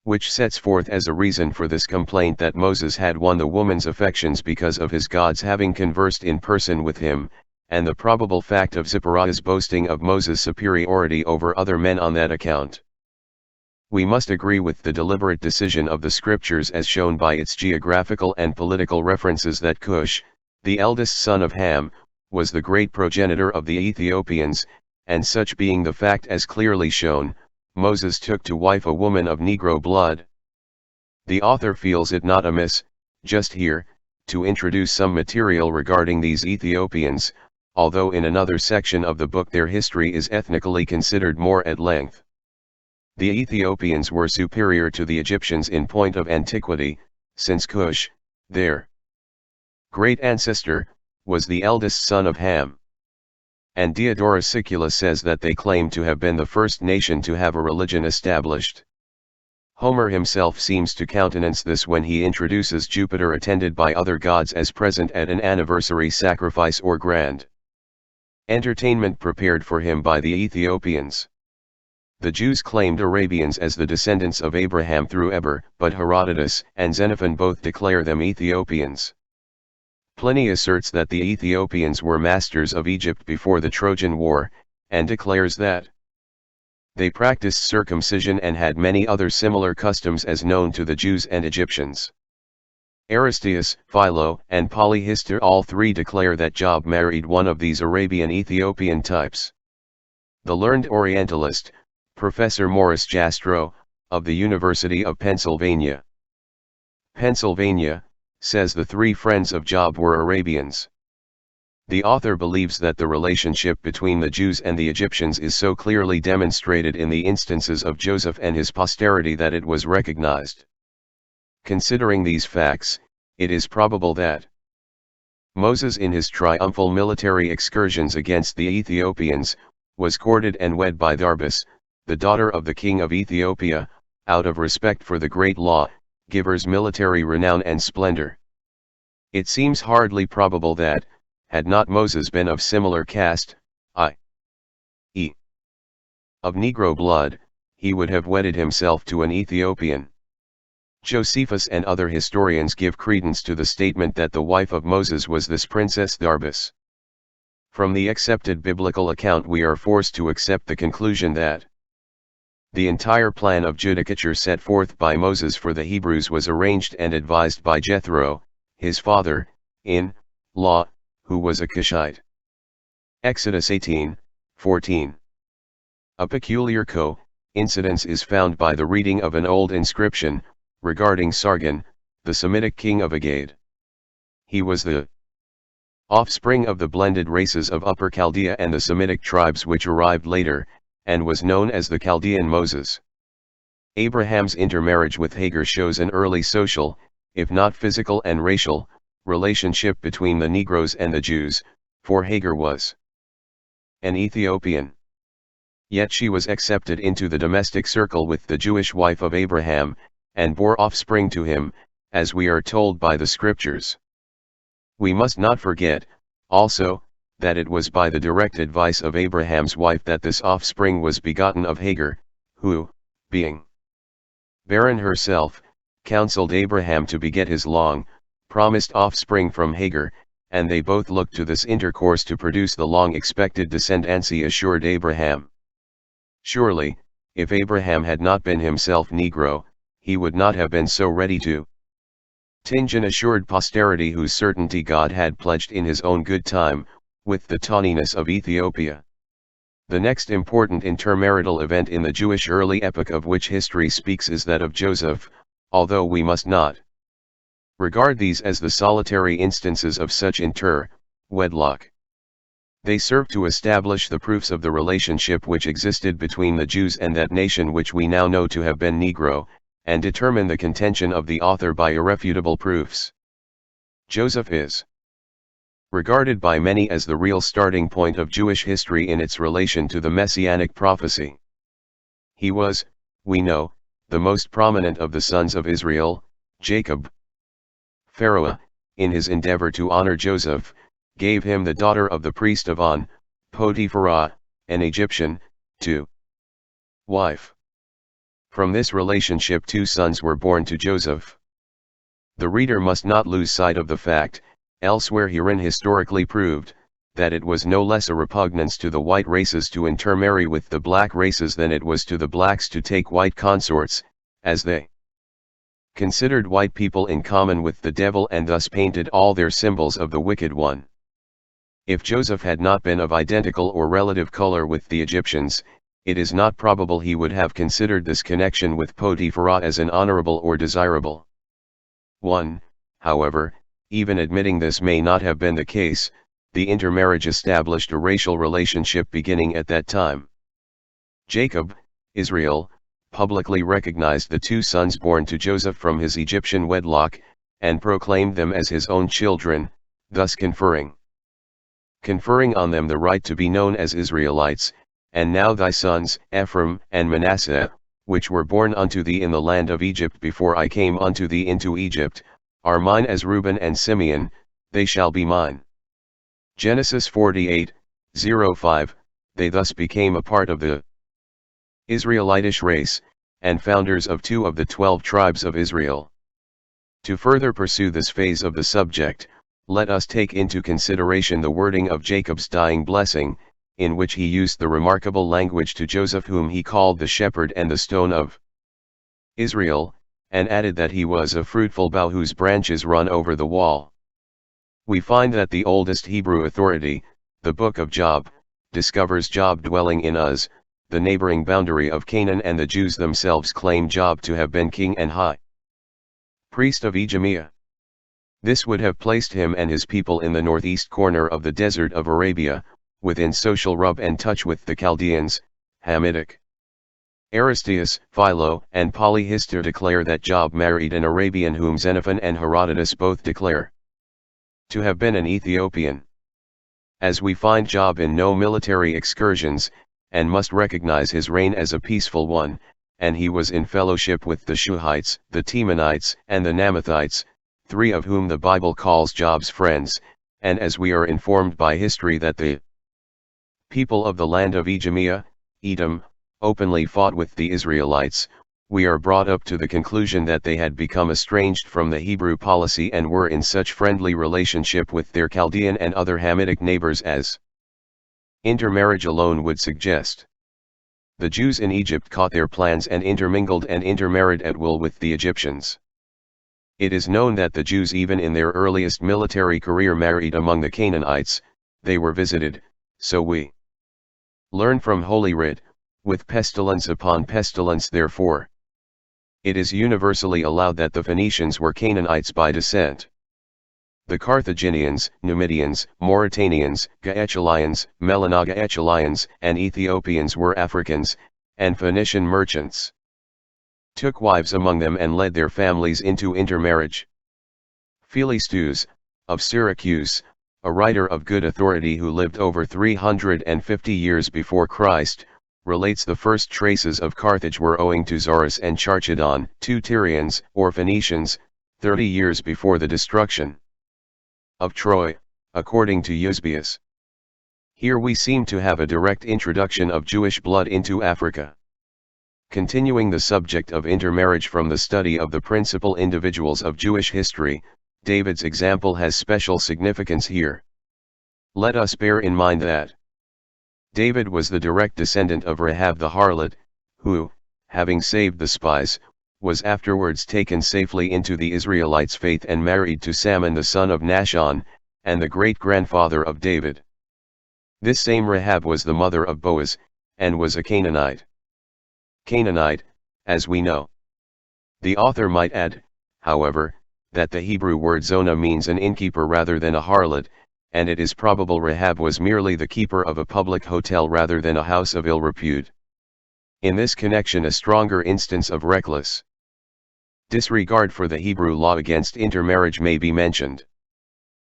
which sets forth as a reason for this complaint that Moses had won the woman's affections because of his gods having conversed in person with him, and the probable fact of Zipporah's boasting of Moses' superiority over other men on that account. We must agree with the deliberate decision of the scriptures as shown by its geographical and political references that Cush, the eldest son of Ham, was the great progenitor of the Ethiopians, and such being the fact as clearly shown, Moses took to wife a woman of Negro blood. The author feels it not amiss, just here, to introduce some material regarding these Ethiopians, although in another section of the book their history is ethnically considered more at length. The Ethiopians were superior to the Egyptians in point of antiquity, since Cush, their great ancestor, was the eldest son of Ham. And Diodorus Siculus says that they claim to have been the first nation to have a religion established. Homer himself seems to countenance this when he introduces Jupiter attended by other gods as present at an anniversary sacrifice or grand entertainment prepared for him by the Ethiopians. The Jews claimed Arabians as the descendants of Abraham through Eber, but Herodotus and Xenophon both declare them Ethiopians. Pliny asserts that the Ethiopians were masters of Egypt before the Trojan War, and declares that they practiced circumcision and had many other similar customs as known to the Jews and Egyptians. Aristeas, Philo, and Polyhistor all three declare that Job married one of these Arabian Ethiopian types. The learned Orientalist, Professor Morris Jastrow, of the University of Pennsylvania, says the three friends of Job were Arabians. The author believes that the relationship between the Jews and the Egyptians is so clearly demonstrated in the instances of Joseph and his posterity that it was recognized. Considering these facts, it is probable that Moses in his triumphal military excursions against the Ethiopians, was courted and wed by Tharbis, the daughter of the king of Ethiopia, out of respect for the great law giver's military renown and splendor. It seems hardly probable that, had not Moses been of similar caste, i.e. of Negro blood, he would have wedded himself to an Ethiopian. Josephus and other historians give credence to the statement that the wife of Moses was this princess Tharbis. From the accepted biblical account we are forced to accept the conclusion that the entire plan of judicature set forth by Moses for the Hebrews was arranged and advised by Jethro, his father-in-law, who was a Cushite. Exodus 18:14. A peculiar coincidence is found by the reading of an old inscription, regarding Sargon, the Semitic king of Agade. He was the offspring of the blended races of Upper Chaldea and the Semitic tribes which arrived later, and was known as the Chaldean Moses. Abraham's intermarriage with Hagar shows an early social, if not physical and racial, relationship between the Negroes and the Jews, for Hagar was an Ethiopian. Yet she was accepted into the domestic circle with the Jewish wife of Abraham, and bore offspring to him, as we are told by the scriptures. We must not forget, also, that it was by the direct advice of Abraham's wife that this offspring was begotten of Hagar, who, being barren herself, counseled Abraham to beget his long-promised offspring from Hagar, and they both looked to this intercourse to produce the long-expected descendancy assured Abraham. Surely, if Abraham had not been himself Negro, he would not have been so ready to Tinge an assured posterity whose certainty God had pledged in his own good time, with the tawniness of Ethiopia. The next important intermarital event in the Jewish early epoch of which history speaks is that of Joseph, although we must not regard these as the solitary instances of such wedlock. They serve to establish the proofs of the relationship which existed between the Jews and that nation which we now know to have been Negro, and determine the contention of the author by irrefutable proofs. Joseph is regarded by many as the real starting point of Jewish history in its relation to the Messianic prophecy. He was, we know, the most prominent of the sons of Israel, Jacob. Pharaoh, in his endeavor to honor Joseph, gave him the daughter of the priest of On, Potiphera, an Egyptian, to wife. From this relationship 2 sons were born to Joseph. The reader must not lose sight of the fact, elsewhere herein historically proved, that it was no less a repugnance to the white races to intermarry with the black races than it was to the blacks to take white consorts, as they considered white people in common with the devil and thus painted all their symbols of the wicked one. If Joseph had not been of identical or relative color with the Egyptians, it is not probable he would have considered this connection with Potiphera as an honorable or desirable one. However, even admitting this may not have been the case, the intermarriage established a racial relationship beginning at that time. Jacob, Israel, publicly recognized the 2 sons born to Joseph from his Egyptian wedlock, and proclaimed them as his own children, thus conferring on them the right to be known as Israelites. And now thy sons, Ephraim and Manasseh, which were born unto thee in the land of Egypt before I came unto thee into Egypt, are mine as Reuben and Simeon, they shall be mine. Genesis 48:05. They thus became a part of the Israelitish race, and founders of 2 of the 12 tribes of Israel. To further pursue this phase of the subject, let us take into consideration the wording of Jacob's dying blessing, in which he used the remarkable language to Joseph whom he called the shepherd and the stone of Israel, and added that he was a fruitful bough whose branches run over the wall. We find that the oldest Hebrew authority, the book of Job, discovers Job dwelling in Uz, the neighboring boundary of Canaan, and the Jews themselves claim Job to have been king and high priest of Idumea. This would have placed him and his people in the northeast corner of the desert of Arabia, within social rub and touch with the Chaldeans, Hamitic. Aristeas, Philo, and Polyhistor declare that Job married an Arabian whom Xenophon and Herodotus both declare to have been an Ethiopian. As we find Job in no military excursions, and must recognize his reign as a peaceful one, and he was in fellowship with the Shuhites, the Temanites, and the Namathites, 3 of whom the Bible calls Job's friends, and as we are informed by history that the people of the land of Idumea, Edom, openly fought with the Israelites, we are brought up to the conclusion that they had become estranged from the Hebrew policy and were in such friendly relationship with their Chaldean and other Hamitic neighbors as intermarriage alone would suggest. The Jews in Egypt caught their plans and intermingled and intermarried at will with the Egyptians. It is known that the Jews even in their earliest military career married among the Canaanites. They were visited, so we learn from Holy Writ, with pestilence upon pestilence. Therefore, it is universally allowed that the Phoenicians were Canaanites by descent. The Carthaginians, Numidians, Mauritanians, Gaechalians, Melanogaechalians, and Ethiopians were Africans, and Phoenician merchants took wives among them and led their families into intermarriage. Philistus, of Syracuse, a writer of good authority who lived over 350 years before Christ, relates the first traces of Carthage were owing to Zarus and Charchedon, 2 Tyrians, or Phoenicians, 30 years before the destruction of Troy, according to Eusebius. Here we seem to have a direct introduction of Jewish blood into Africa. Continuing the subject of intermarriage from the study of the principal individuals of Jewish history, David's example has special significance here. Let us bear in mind that David was the direct descendant of Rahab the harlot, who, having saved the spies, was afterwards taken safely into the Israelites' faith and married to Salmon the son of Nahshon, and the great-grandfather of David. This same Rahab was the mother of Boaz, and was a Canaanite. Canaanite, as we know. The author might add, however, that the Hebrew word zona means an innkeeper rather than a harlot, and it is probable Rahab was merely the keeper of a public hotel rather than a house of ill repute. In this connection, a stronger instance of reckless disregard for the Hebrew law against intermarriage may be mentioned.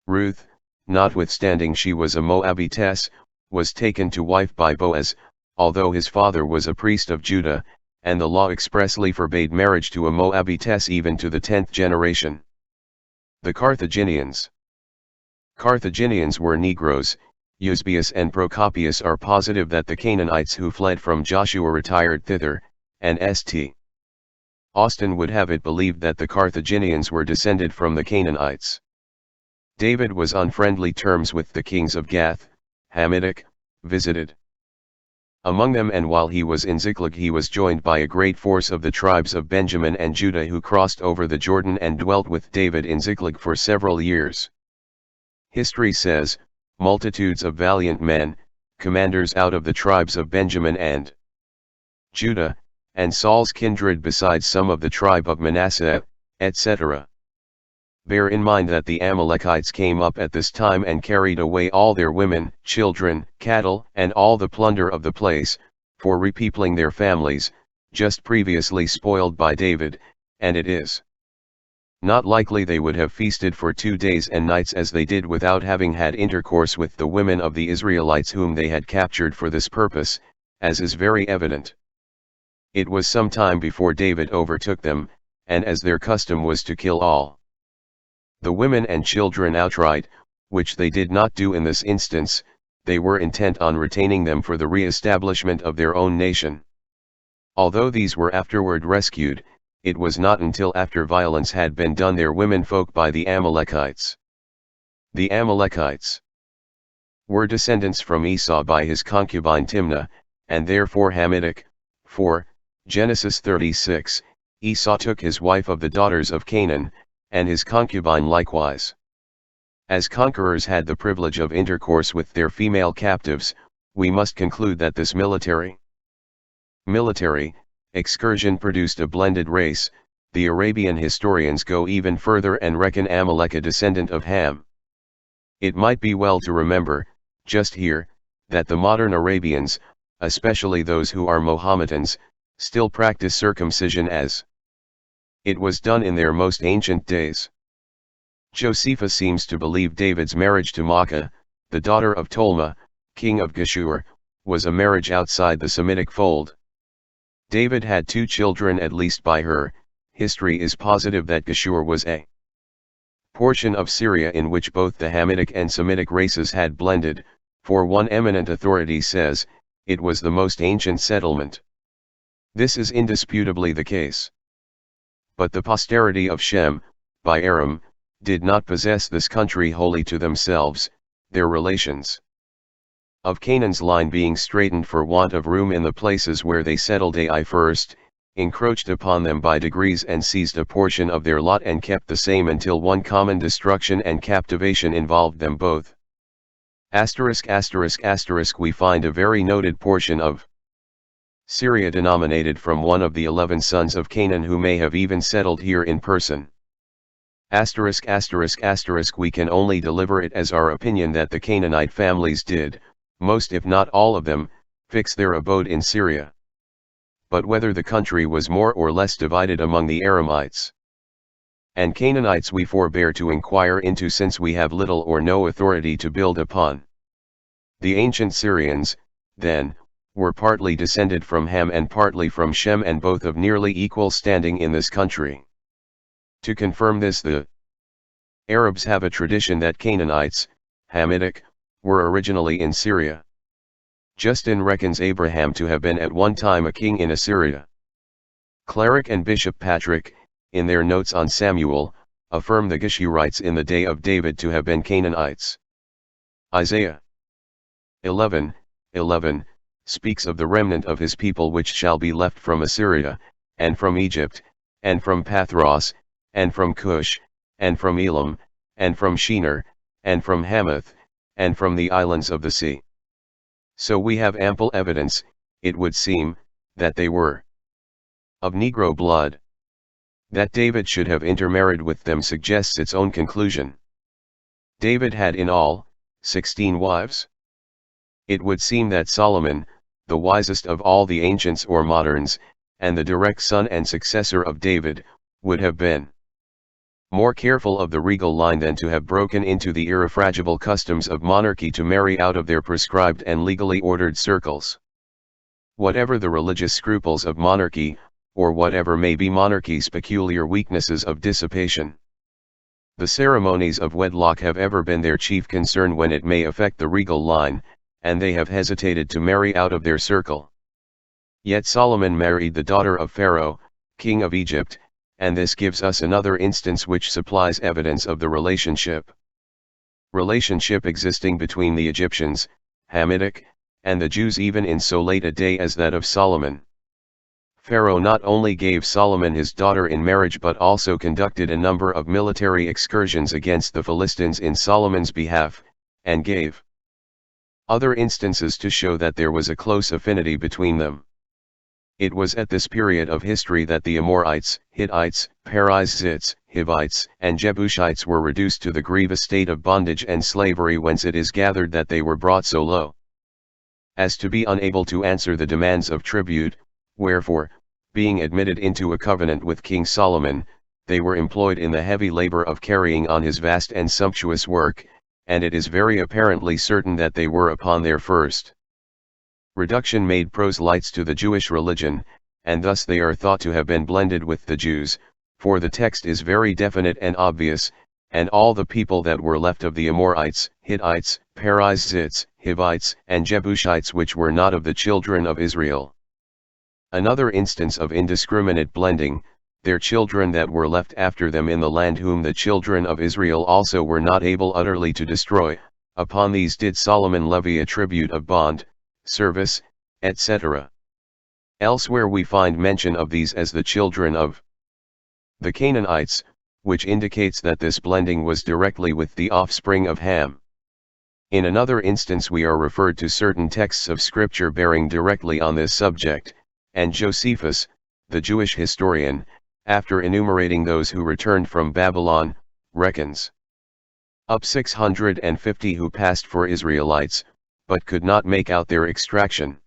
Ruth, notwithstanding she was a Moabitess, was taken to wife by Boaz, although his father was a priest of Judah, and the law expressly forbade marriage to a Moabitess even to the 10th generation. The Carthaginians. Carthaginians were Negroes. Eusebius and Procopius are positive that the Canaanites who fled from Joshua retired thither, and St. Austin would have it believed that the Carthaginians were descended from the Canaanites. David was on friendly terms with the kings of Gath, Hamitic, visited among them, and while he was in Ziklag he was joined by a great force of the tribes of Benjamin and Judah who crossed over the Jordan and dwelt with David in Ziklag for several years. History says, multitudes of valiant men, commanders out of the tribes of Benjamin and Judah, and Saul's kindred besides some of the tribe of Manasseh, etc. Bear in mind that the Amalekites came up at this time and carried away all their women, children, cattle, and all the plunder of the place, for repeopling their families, just previously spoiled by David, and it is not likely they would have feasted for 2 days and nights as they did without having had intercourse with the women of the Israelites whom they had captured for this purpose, as is very evident. It was some time before David overtook them, and as their custom was to kill all the women and children outright, which they did not do in this instance, they were intent on retaining them for the re-establishment of their own nation. Although these were afterward rescued, it was not until after violence had been done their womenfolk by the Amalekites. The Amalekites were descendants from Esau by his concubine Timnah, and therefore Hamitic. 4, Genesis 36, Esau took his wife of the daughters of Canaan, and his concubine likewise. As conquerors had the privilege of intercourse with their female captives, we must conclude that this military excursion produced a blended race. The Arabian historians go even further and reckon Amalek a descendant of Ham. It might be well to remember, just here, that the modern Arabians, especially those who are Mohammedans, still practice circumcision as it was done in their most ancient days. Josephus seems to believe David's marriage to Maacah, the daughter of Tolma, king of Geshur, was a marriage outside the Semitic fold. David had 2 children at least by her. History is positive that Geshur was a portion of Syria in which both the Hamitic and Semitic races had blended, for one eminent authority says, it was the most ancient settlement. This is indisputably the case. But the posterity of Shem, by Aram, did not possess this country wholly to themselves, their relations of Canaan's line being straitened for want of room in the places where they settled Ai first, encroached upon them by degrees and seized a portion of their lot and kept the same until one common destruction and captivation involved them both. ****** We find a very noted portion of Syria denominated from one of the 11 sons of Canaan who may have even settled here in person. We can only deliver it as our opinion that the Canaanite families did, most if not all of them, fix their abode in Syria. But whether the country was more or less divided among the Aramites and Canaanites we forbear to inquire into, since we have little or no authority to build upon. The ancient Syrians, then, were partly descended from Ham and partly from Shem, and both of nearly equal standing in this country. To confirm this, the Arabs have a tradition that Canaanites, Hamitic, were originally in Syria. Justin reckons Abraham to have been at one time a king in Assyria. Cleric and Bishop Patrick, in their notes on Samuel, affirm the Geshurites in the day of David to have been Canaanites. Isaiah 11:11 speaks of the remnant of his people which shall be left from Assyria, and from Egypt, and from Pathros, and from Cush, and from Elam, and from Shinar, and from Hamath, and from the islands of the sea. So we have ample evidence, it would seem, that they were of Negro blood. That David should have intermarried with them suggests its own conclusion. David had in all 16 wives. It would seem that Solomon, the wisest of all the ancients or moderns, and the direct son and successor of David, would have been more careful of the regal line than to have broken into the irrefragable customs of monarchy to marry out of their prescribed and legally ordered circles. Whatever the religious scruples of monarchy, or whatever may be monarchy's peculiar weaknesses of dissipation, the ceremonies of wedlock have ever been their chief concern when it may affect the regal line, and they have hesitated to marry out of their circle. Yet Solomon married the daughter of Pharaoh, king of Egypt, and this gives us another instance which supplies evidence of the relationship existing between the Egyptians, Hamitic, and the Jews even in so late a day as that of Solomon. Pharaoh not only gave Solomon his daughter in marriage but also conducted a number of military excursions against the Philistines in Solomon's behalf, and gave other instances to show that there was a close affinity between them. It was at this period of history that the Amorites, Hittites, Perizzites, Hivites, and Jebusites were reduced to the grievous state of bondage and slavery whence it is gathered that they were brought so low as to be unable to answer the demands of tribute, wherefore, being admitted into a covenant with King Solomon, they were employed in the heavy labor of carrying on his vast and sumptuous work, and it is very apparently certain that they were upon their first reduction made proselytes to the Jewish religion, and thus they are thought to have been blended with the Jews, for the text is very definite and obvious, and all the people that were left of the Amorites, Hittites, Perizzites, Hivites, and Jebusites which were not of the children of Israel. Another instance of indiscriminate blending, their children that were left after them in the land whom the children of Israel also were not able utterly to destroy, upon these did Solomon levy a tribute of bond, service, etc. Elsewhere we find mention of these as the children of the Canaanites, which indicates that this blending was directly with the offspring of Ham. In another instance we are referred to certain texts of scripture bearing directly on this subject, and Josephus, the Jewish historian, after enumerating those who returned from Babylon, reckons up 650 who passed for Israelites, but could not make out their extraction.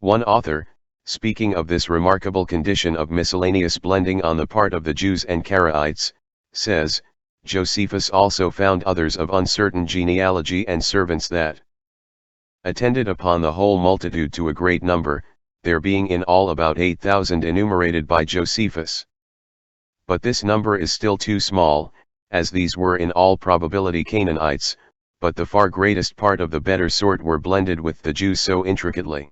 One author, speaking of this remarkable condition of miscellaneous blending on the part of the Jews and Karaites, says, Josephus also found others of uncertain genealogy and servants that attended upon the whole multitude to a great number, there being in all about 8,000 enumerated by Josephus. But this number is still too small, as these were in all probability Canaanites, but the far greatest part of the better sort were blended with the Jews so intricately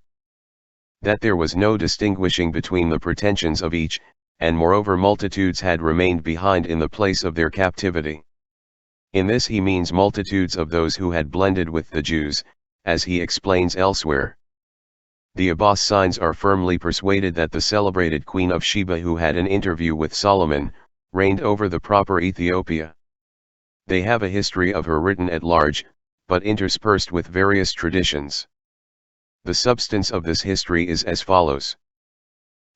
that there was no distinguishing between the pretensions of each, and moreover multitudes had remained behind in the place of their captivity. In this he means multitudes of those who had blended with the Jews, as he explains elsewhere. The Abbasides are firmly persuaded that the celebrated Queen of Sheba who had an interview with Solomon, reigned over the proper Ethiopia. They have a history of her written at large, but interspersed with various traditions. The substance of this history is as follows.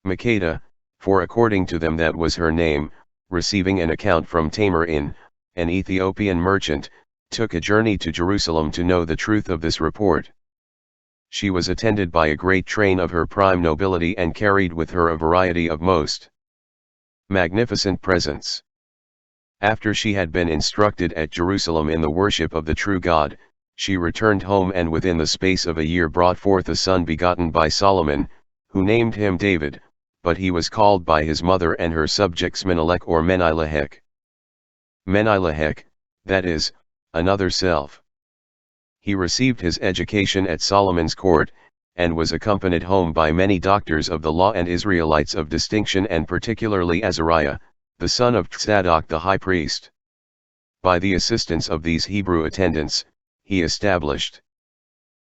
Makeda, for according to them that was her name, receiving an account from Tamar an Ethiopian merchant, took a journey to Jerusalem to know the truth of this report. She was attended by a great train of her prime nobility and carried with her a variety of most magnificent presents. After she had been instructed at Jerusalem in the worship of the true God, she returned home and within the space of a year brought forth a son begotten by Solomon, who named him David, but he was called by his mother and her subjects Menelech or Menilahek. Menilahek, that is, another self. He received his education at Solomon's court, and was accompanied home by many doctors of the law and Israelites of distinction and particularly Azariah, the son of Tzadok the high priest. By the assistance of these Hebrew attendants, he established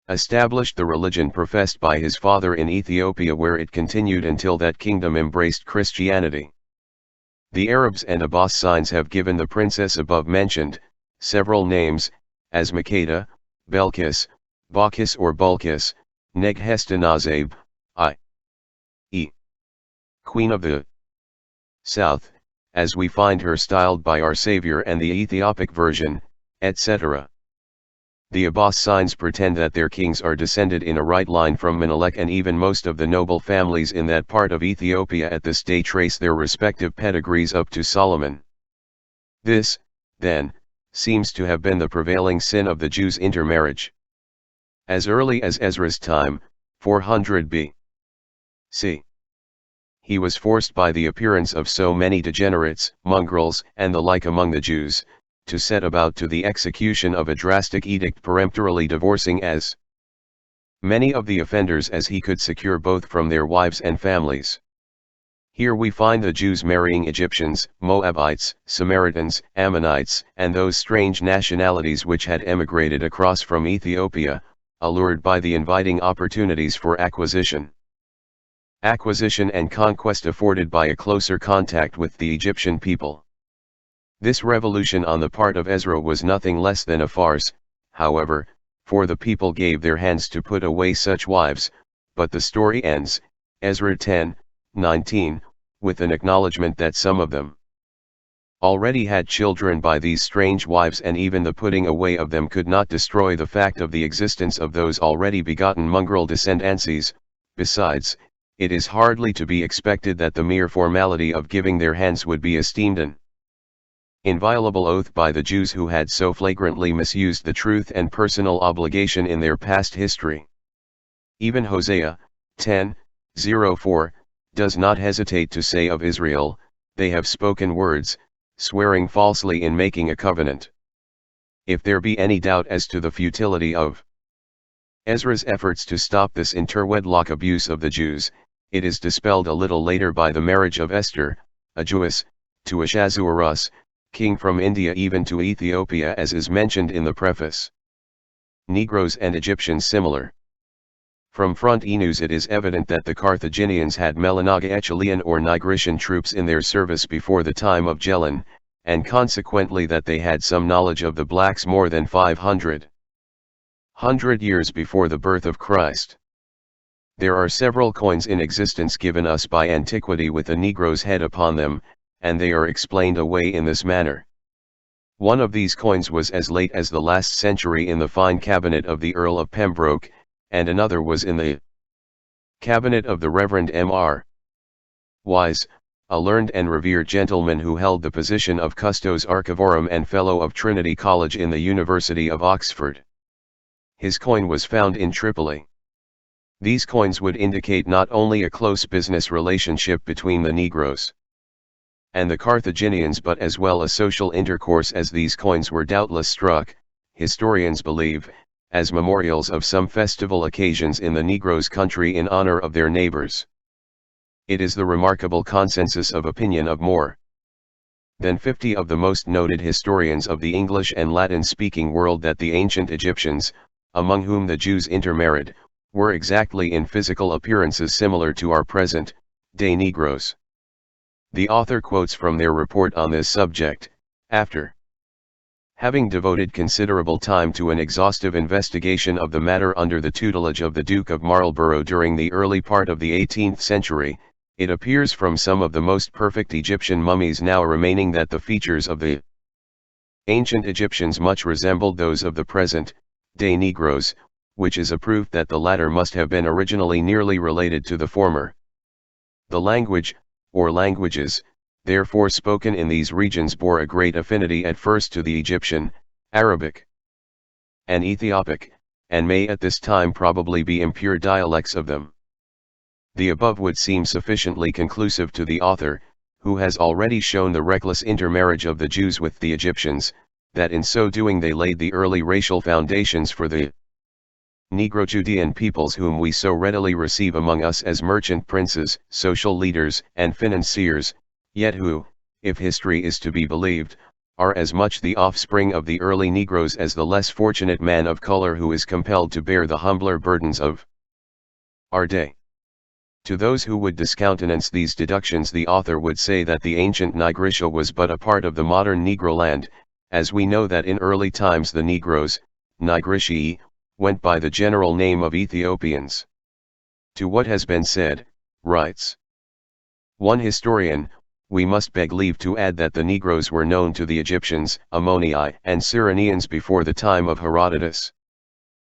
the religion professed by his father in Ethiopia where it continued until that kingdom embraced Christianity. The Arabs and Abbas signs have given the princess above mentioned, several names, as Makeda, Belkis, Baucis or Bulkis, Neghestinazab, i.e. Queen of the South, as we find her styled by our Savior and the Ethiopic version, etc. The Abbas signs pretend that their kings are descended in a right line from Menelik, and even most of the noble families in that part of Ethiopia at this day trace their respective pedigrees up to Solomon. This, then, seems to have been the prevailing sin of the Jews' intermarriage. As early as Ezra's time, 400 B.C. he was forced by the appearance of so many degenerates, mongrels, and the like among the Jews, to set about to the execution of a drastic edict peremptorily divorcing as many of the offenders as he could secure both from their wives and families. Here we find the Jews marrying Egyptians, Moabites, Samaritans, Ammonites, and those strange nationalities which had emigrated across from Ethiopia, allured by the inviting opportunities for acquisition and conquest afforded by a closer contact with the Egyptian people. This revolution on the part of Ezra was nothing less than a farce, however, for the people gave their hands to put away such wives, but the story ends, Ezra 10:19, with an acknowledgement that some of them already had children by these strange wives, and even the putting away of them could not destroy the fact of the existence of those already begotten mongrel descendancies. Besides, it is hardly to be expected that the mere formality of giving their hands would be esteemed an inviolable oath by the Jews who had so flagrantly misused the truth and personal obligation in their past history. Even Hosea 10:04 does not hesitate to say of Israel, "They have spoken words, swearing falsely in making a covenant." If there be any doubt as to the futility of Ezra's efforts to stop this interwedlock abuse of the Jews, it is dispelled a little later by the marriage of Esther, a Jewess, to Ahasuerus, king from India even to Ethiopia, as is mentioned in the preface. Negroes and Egyptians similar. From Frontinus it is evident that the Carthaginians had Melanogaechalian or Nigritian troops in their service before the time of Gelon, and consequently that they had some knowledge of the blacks more than 500 years before the birth of Christ. There are several coins in existence given us by antiquity with a Negro's head upon them, and they are explained away in this manner. One of these coins was as late as the last century in the fine cabinet of the Earl of Pembroke, and another was in the cabinet of the Reverend M.R. Wise, a learned and revered gentleman who held the position of Custos Archivorum and Fellow of Trinity College in the University of Oxford. His coin was found in Tripoli. These coins would indicate not only a close business relationship between the Negroes and the Carthaginians, but as well a social intercourse, as these coins were doubtless struck, historians believe, as memorials of some festival occasions in the Negroes' country in honor of their neighbors. It is the remarkable consensus of opinion of more than 50 of the most noted historians of the English and Latin-speaking world that the ancient Egyptians, among whom the Jews intermarried, were exactly in physical appearances similar to our present-day Negroes. The author quotes from their report on this subject, after having devoted considerable time to an exhaustive investigation of the matter under the tutelage of the Duke of Marlborough during the early part of the 18th century, it appears from some of the most perfect Egyptian mummies now remaining that the features of the ancient Egyptians much resembled those of the present-day Negroes, which is a proof that the latter must have been originally nearly related to the former. The language, or languages, therefore spoken in these regions bore a great affinity at first to the Egyptian, Arabic, and Ethiopic, and may at this time probably be impure dialects of them. The above would seem sufficiently conclusive to the author, who has already shown the reckless intermarriage of the Jews with the Egyptians, that in so doing they laid the early racial foundations for the Negro-Judean peoples whom we so readily receive among us as merchant princes, social leaders, and financiers, yet who, if history is to be believed, are as much the offspring of the early Negroes as the less fortunate man of color who is compelled to bear the humbler burdens of our day. To those who would discountenance these deductions, the author would say that the ancient Nigritia was but a part of the modern Negroland, as we know that in early times the Negroes, Nigritii, went by the general name of Ethiopians. To what has been said, writes one historian, we must beg leave to add that the Negroes were known to the Egyptians, Ammonii, and Cyrenians before the time of Herodotus.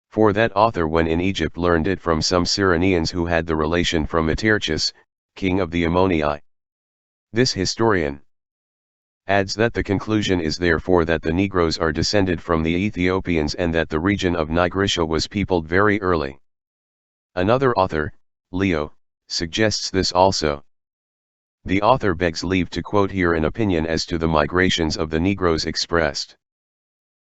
For that author when in Egypt learned it from some Cyrenians who had the relation from Etearchus, king of the Ammonii. This historian adds that the conclusion is therefore that the Negroes are descended from the Ethiopians and that the region of Nigritia was peopled very early. Another author, Leo, suggests this also. The author begs leave to quote here an opinion as to the migrations of the Negroes expressed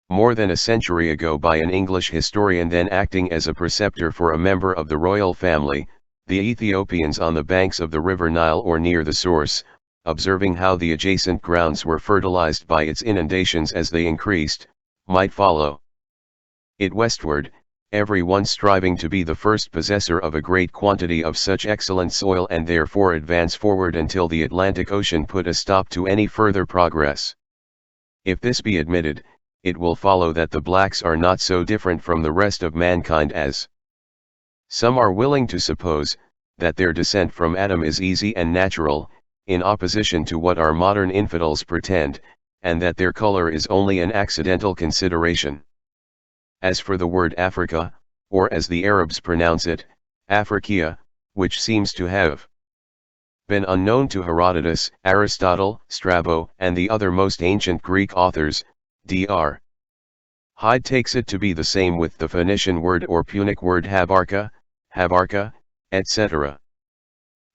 more than a century ago by an English historian then acting as a preceptor for a member of the royal family, the Ethiopians on the banks of the river Nile or near the source, observing how the adjacent grounds were fertilized by its inundations as they increased, might follow it westward, every one striving to be the first possessor of a great quantity of such excellent soil and therefore advance forward until the Atlantic Ocean put a stop to any further progress. If this be admitted, it will follow that the blacks are not so different from the rest of mankind as some are willing to suppose, that their descent from Adam is easy and natural, in opposition to what our modern infidels pretend, and that their color is only an accidental consideration. As for the word Africa, or as the Arabs pronounce it, Afrikia, which seems to have been unknown to Herodotus, Aristotle, Strabo, and the other most ancient Greek authors, Dr. Hyde takes it to be the same with the Phoenician word or Punic word Habarka, etc.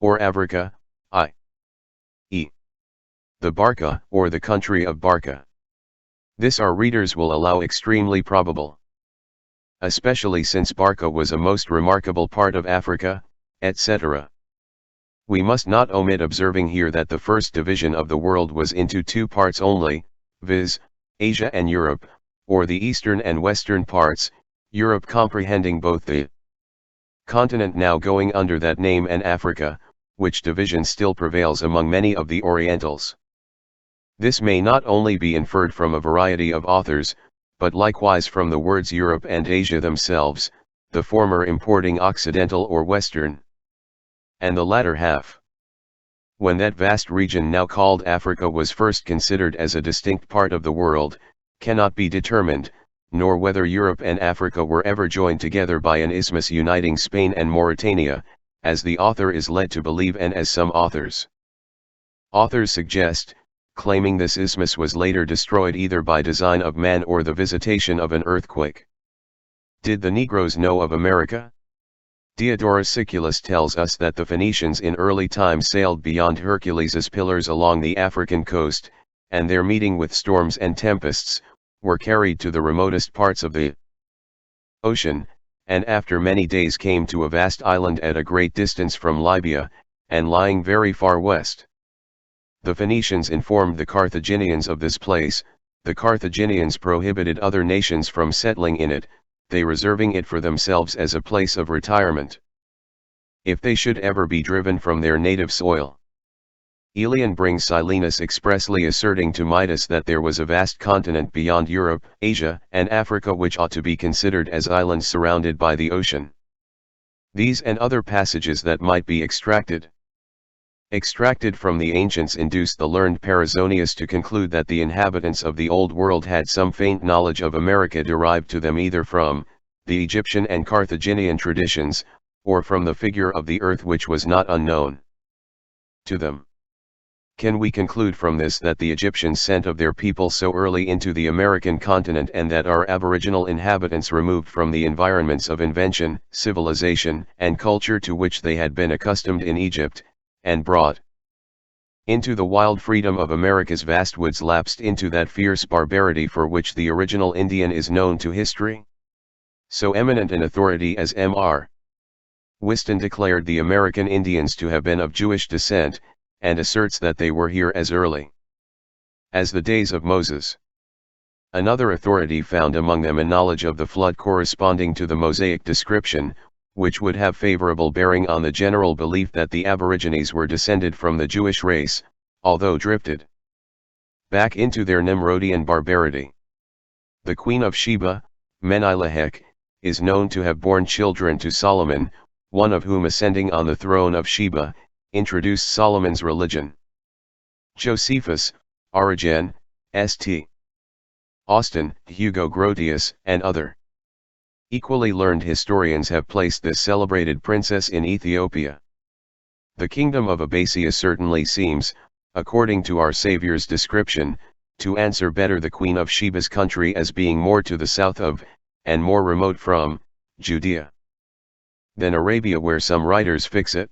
Or Avrika, i.e. the Barca or the country of Barca. This our readers will allow extremely probable, especially since Barca was a most remarkable part of Africa, etc. We must not omit observing here that the first division of the world was into two parts only, viz., Asia and Europe, or the eastern and western parts, Europe comprehending both the continent now going under that name and Africa, which division still prevails among many of the Orientals. This may not only be inferred from a variety of authors, but likewise from the words Europe and Asia themselves, the former importing Occidental or Western, and the latter half. When that vast region now called Africa was first considered as a distinct part of the world, cannot be determined, nor whether Europe and Africa were ever joined together by an isthmus uniting Spain and Mauritania, as the author is led to believe and as some authors suggest, claiming this isthmus was later destroyed either by design of man or the visitation of an earthquake. Did the Negroes know of America? Diodorus Siculus tells us that the Phoenicians in early times sailed beyond Hercules's pillars along the African coast, and there meeting with storms and tempests, were carried to the remotest parts of the ocean, and after many days came to a vast island at a great distance from Libya, and lying very far west. The Phoenicians informed the Carthaginians of this place, the Carthaginians prohibited other nations from settling in it, they reserving it for themselves as a place of retirement, if they should ever be driven from their native soil. Aelian brings Silenus expressly asserting to Midas that there was a vast continent beyond Europe, Asia, and Africa which ought to be considered as islands surrounded by the ocean. These and other passages that might be extracted from the ancients induced the learned Perizonius to conclude that the inhabitants of the Old World had some faint knowledge of America derived to them either from the Egyptian and Carthaginian traditions, or from the figure of the earth which was not unknown to them. Can we conclude from this that the Egyptians sent of their people so early into the American continent and that our aboriginal inhabitants removed from the environments of invention, civilization, and culture to which they had been accustomed in Egypt, and brought into the wild freedom of America's vast woods lapsed into that fierce barbarity for which the original Indian is known to history? So eminent an authority as M.R. Whiston declared the American Indians to have been of Jewish descent, and asserts that they were here as early as the days of Moses. Another authority found among them a knowledge of the flood corresponding to the Mosaic description, which would have favorable bearing on the general belief that the Aborigines were descended from the Jewish race, although drifted back into their Nimrodian barbarity. The Queen of Sheba, Menilahek, is known to have borne children to Solomon, one of whom ascending on the throne of Sheba, introduced Solomon's religion. Josephus, Origen, St. Austin, Hugo Grotius, and other equally learned historians have placed this celebrated princess in Ethiopia. The kingdom of Abbasia certainly seems, according to our Saviour's description, to answer better the Queen of Sheba's country as being more to the south of, and more remote from, Judea than Arabia, where some writers fix it.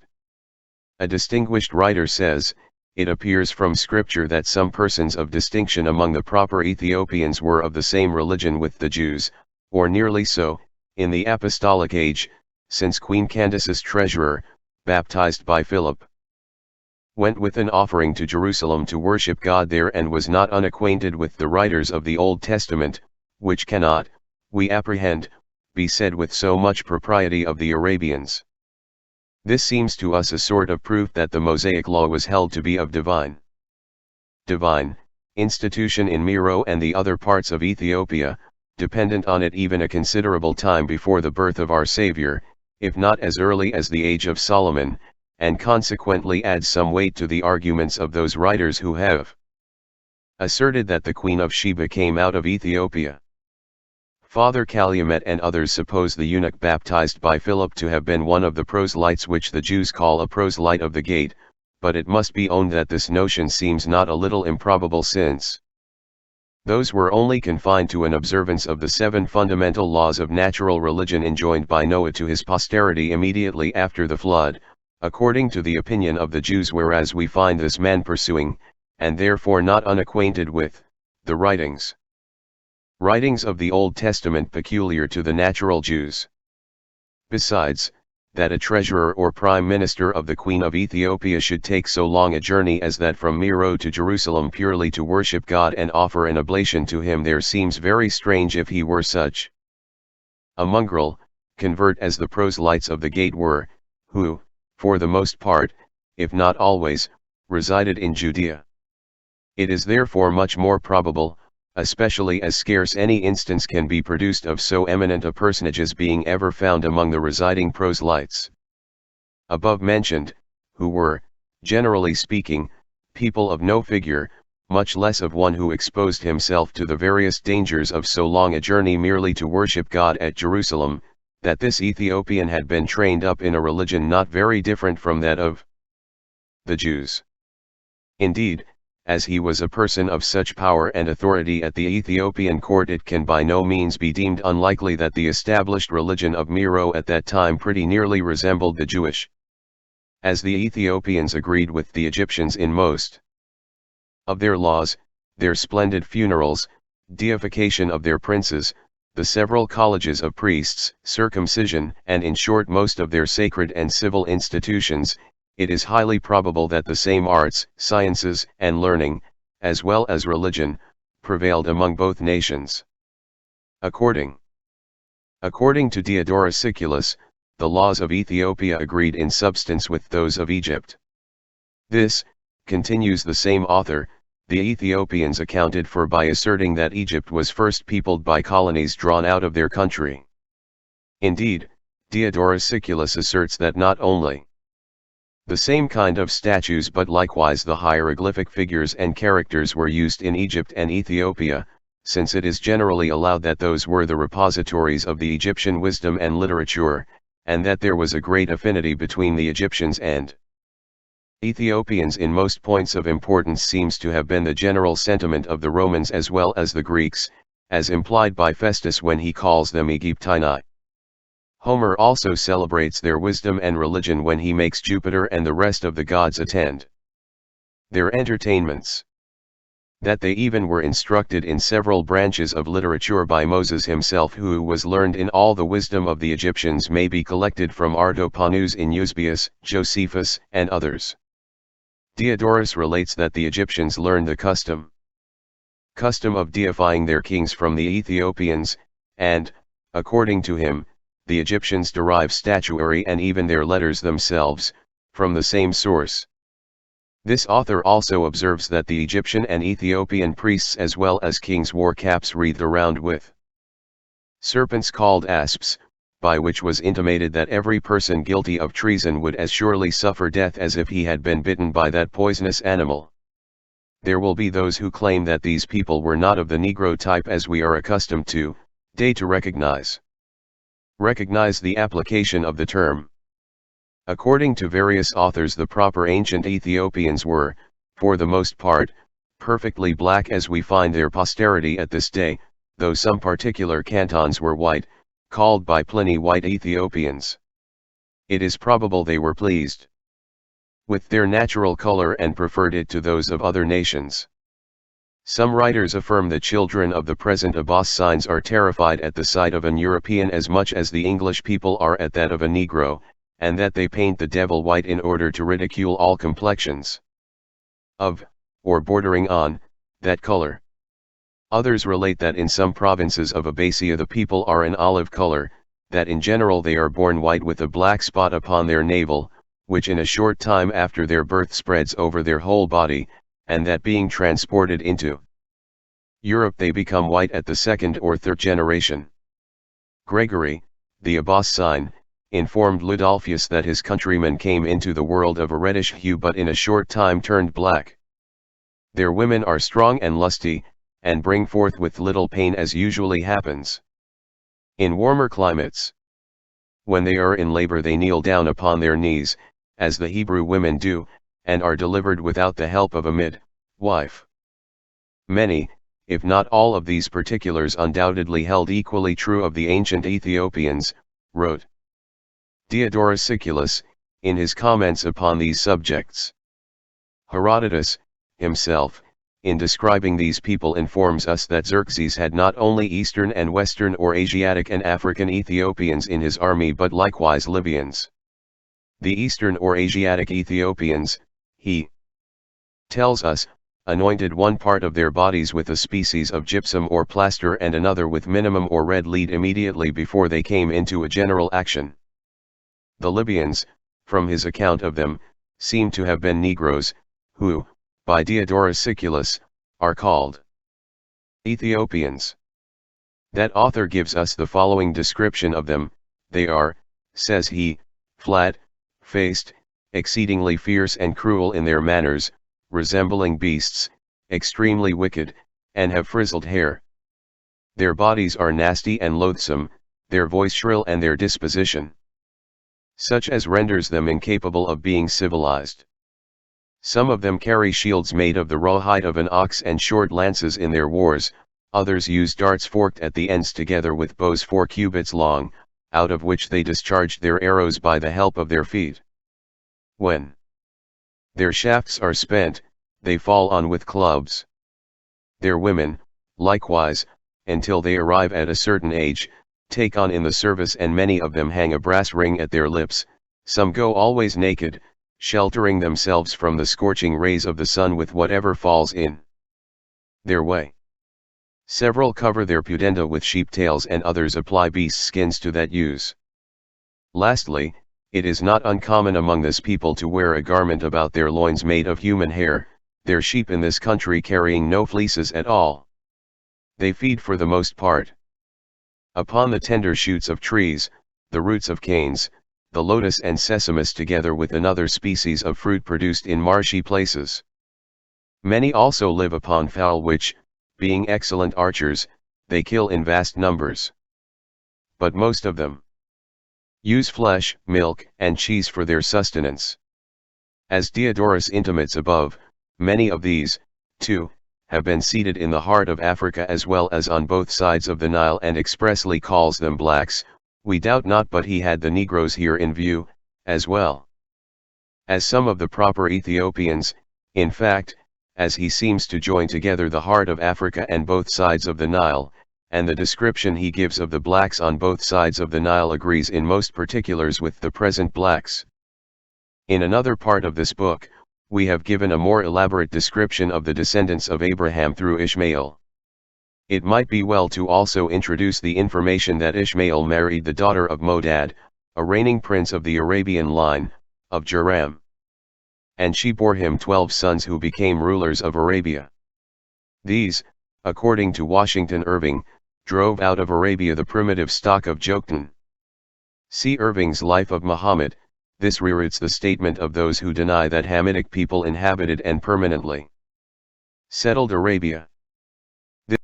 A distinguished writer says, "It appears from Scripture that some persons of distinction among the proper Ethiopians were of the same religion with the Jews, or nearly so, in the apostolic age, since Queen Candace's treasurer, baptized by Philip, went with an offering to Jerusalem to worship God there and was not unacquainted with the writers of the Old Testament, which cannot, we apprehend, be said with so much propriety of the Arabians." This seems to us a sort of proof that the Mosaic law was held to be of divine institution in Meroe and the other parts of Ethiopia, dependent on it even a considerable time before the birth of our Savior, if not as early as the age of Solomon, and consequently adds some weight to the arguments of those writers who have asserted that the Queen of Sheba came out of Ethiopia. Father Calumet and others suppose the eunuch baptized by Philip to have been one of the proselytes, which the Jews call a proselyte of the gate, but it must be owned that this notion seems not a little improbable, since those were only confined to an observance of the 7 fundamental laws of natural religion enjoined by Noah to his posterity immediately after the flood, according to the opinion of the Jews, whereas we find this man pursuing, and therefore not unacquainted with, the writings of the Old Testament peculiar to the natural Jews. Besides, that a treasurer or prime minister of the Queen of Ethiopia should take so long a journey as that from Meroe to Jerusalem purely to worship God and offer an oblation to him there seems very strange if he were such a mongrel, convert as the proselytes of the gate were, who, for the most part, if not always, resided in Judea. It is therefore much more probable, especially as scarce any instance can be produced of so eminent a personage's being ever found among the residing proselytes above mentioned, who were, generally speaking, people of no figure, much less of one who exposed himself to the various dangers of so long a journey merely to worship God at Jerusalem, that this Ethiopian had been trained up in a religion not very different from that of the Jews. Indeed, as he was a person of such power and authority at the Ethiopian court, it can by no means be deemed unlikely that the established religion of Meroe at that time pretty nearly resembled the Jewish, as the Ethiopians agreed with the Egyptians in most of their laws, their splendid funerals, deification of their princes, the several colleges of priests, circumcision, and in short most of their sacred and civil institutions. It is highly probable that the same arts, sciences, and learning, as well as religion, prevailed among both nations. According to Diodorus Siculus, the laws of Ethiopia agreed in substance with those of Egypt. This, continues the same author, the Ethiopians accounted for by asserting that Egypt was first peopled by colonies drawn out of their country. Indeed, Diodorus Siculus asserts that not only the same kind of statues but likewise the hieroglyphic figures and characters were used in Egypt and Ethiopia, since it is generally allowed that those were the repositories of the Egyptian wisdom and literature, and that there was a great affinity between the Egyptians and Ethiopians in most points of importance seems to have been the general sentiment of the Romans as well as the Greeks, as implied by Festus when he calls them Aegyptini. Homer also celebrates their wisdom and religion when he makes Jupiter and the rest of the gods attend their entertainments. That they even were instructed in several branches of literature by Moses himself, who was learned in all the wisdom of the Egyptians, may be collected from Artopanus in Eusebius, Josephus, and others. Diodorus relates that the Egyptians learned the custom of deifying their kings from the Ethiopians, and, according to him, the Egyptians derive statuary and even their letters themselves, from the same source. This author also observes that the Egyptian and Ethiopian priests as well as kings wore caps wreathed around with serpents called asps, by which was intimated that every person guilty of treason would as surely suffer death as if he had been bitten by that poisonous animal. There will be those who claim that these people were not of the Negro type as we are accustomed to recognize. Recognize the application of the term. According to various authors, the proper ancient Ethiopians were, for the most part, perfectly black as we find their posterity at this day, though some particular cantons were white, called by Pliny white Ethiopians. It is probable they were pleased with their natural color and preferred it to those of other nations. Some writers affirm the children of the present Abbassides are terrified at the sight of an European as much as the English people are at that of a Negro, and that they paint the devil white in order to ridicule all complexions of, or bordering on, that color. Others relate that in some provinces of Abbasia the people are an olive color, that in general they are born white with a black spot upon their navel, which in a short time after their birth spreads over their whole body, and that being transported into Europe they become white at the second or third generation. Gregory, the Abbasside, informed Ludolphius that his countrymen came into the world of a reddish hue but in a short time turned black. Their women are strong and lusty, and bring forth with little pain as usually happens in warmer climates. When they are in labor they kneel down upon their knees, as the Hebrew women do, and are delivered without the help of a midwife. Many, if not all of these particulars undoubtedly held equally true of the ancient Ethiopians, wrote Diodorus Siculus, in his comments upon these subjects. Herodotus, himself, in describing these people informs us that Xerxes had not only Eastern and Western or Asiatic and African Ethiopians in his army but likewise Libyans. The Eastern or Asiatic Ethiopians, he tells us, anointed one part of their bodies with a species of gypsum or plaster and another with minimum or red lead immediately before they came into a general action. The Libyans, from his account of them, seem to have been Negroes, who, by Diodorus Siculus, are called Ethiopians. That author gives us the following description of them: they are, says he, flat-faced, exceedingly fierce and cruel in their manners, resembling beasts, extremely wicked, and have frizzled hair. Their bodies are nasty and loathsome, their voice shrill and their disposition such as renders them incapable of being civilized. Some of them carry shields made of the rawhide of an ox and short lances in their wars, others use darts forked at the ends together with bows 4 cubits long, out of which they discharge their arrows by the help of their feet. When their shafts are spent, they fall on with clubs. Their women, likewise, until they arrive at a certain age, take on in the service, and many of them hang a brass ring at their lips. Some go always naked, sheltering themselves from the scorching rays of the sun with whatever falls in their way. Several cover their pudenda with sheep tails and others apply beast skins to that use. Lastly, it is not uncommon among this people to wear a garment about their loins made of human hair, their sheep in this country carrying no fleeces at all. They feed for the most part upon the tender shoots of trees, the roots of canes, the lotus and sesamus together with another species of fruit produced in marshy places. Many also live upon fowl which, being excellent archers, they kill in vast numbers. But most of them use flesh, milk, and cheese for their sustenance. As Diodorus intimates above, many of these, too, have been seated in the heart of Africa as well as on both sides of the Nile, and expressly calls them blacks. We doubt not but he had the Negroes here in view, as well as some of the proper Ethiopians. In fact, as he seems to join together the heart of Africa and both sides of the Nile, and the description he gives of the blacks on both sides of the Nile agrees in most particulars with the present blacks. In another part of this book, we have given a more elaborate description of the descendants of Abraham through Ishmael. It might be well to also introduce the information that Ishmael married the daughter of Modad, a reigning prince of the Arabian line, of Joram. And she bore him 12 sons who became rulers of Arabia. These, according to Washington Irving, drove out of Arabia the primitive stock of Joktan. See Irving's Life of Muhammad. This rerouts the statement of those who deny that Hamitic people inhabited and permanently settled Arabia.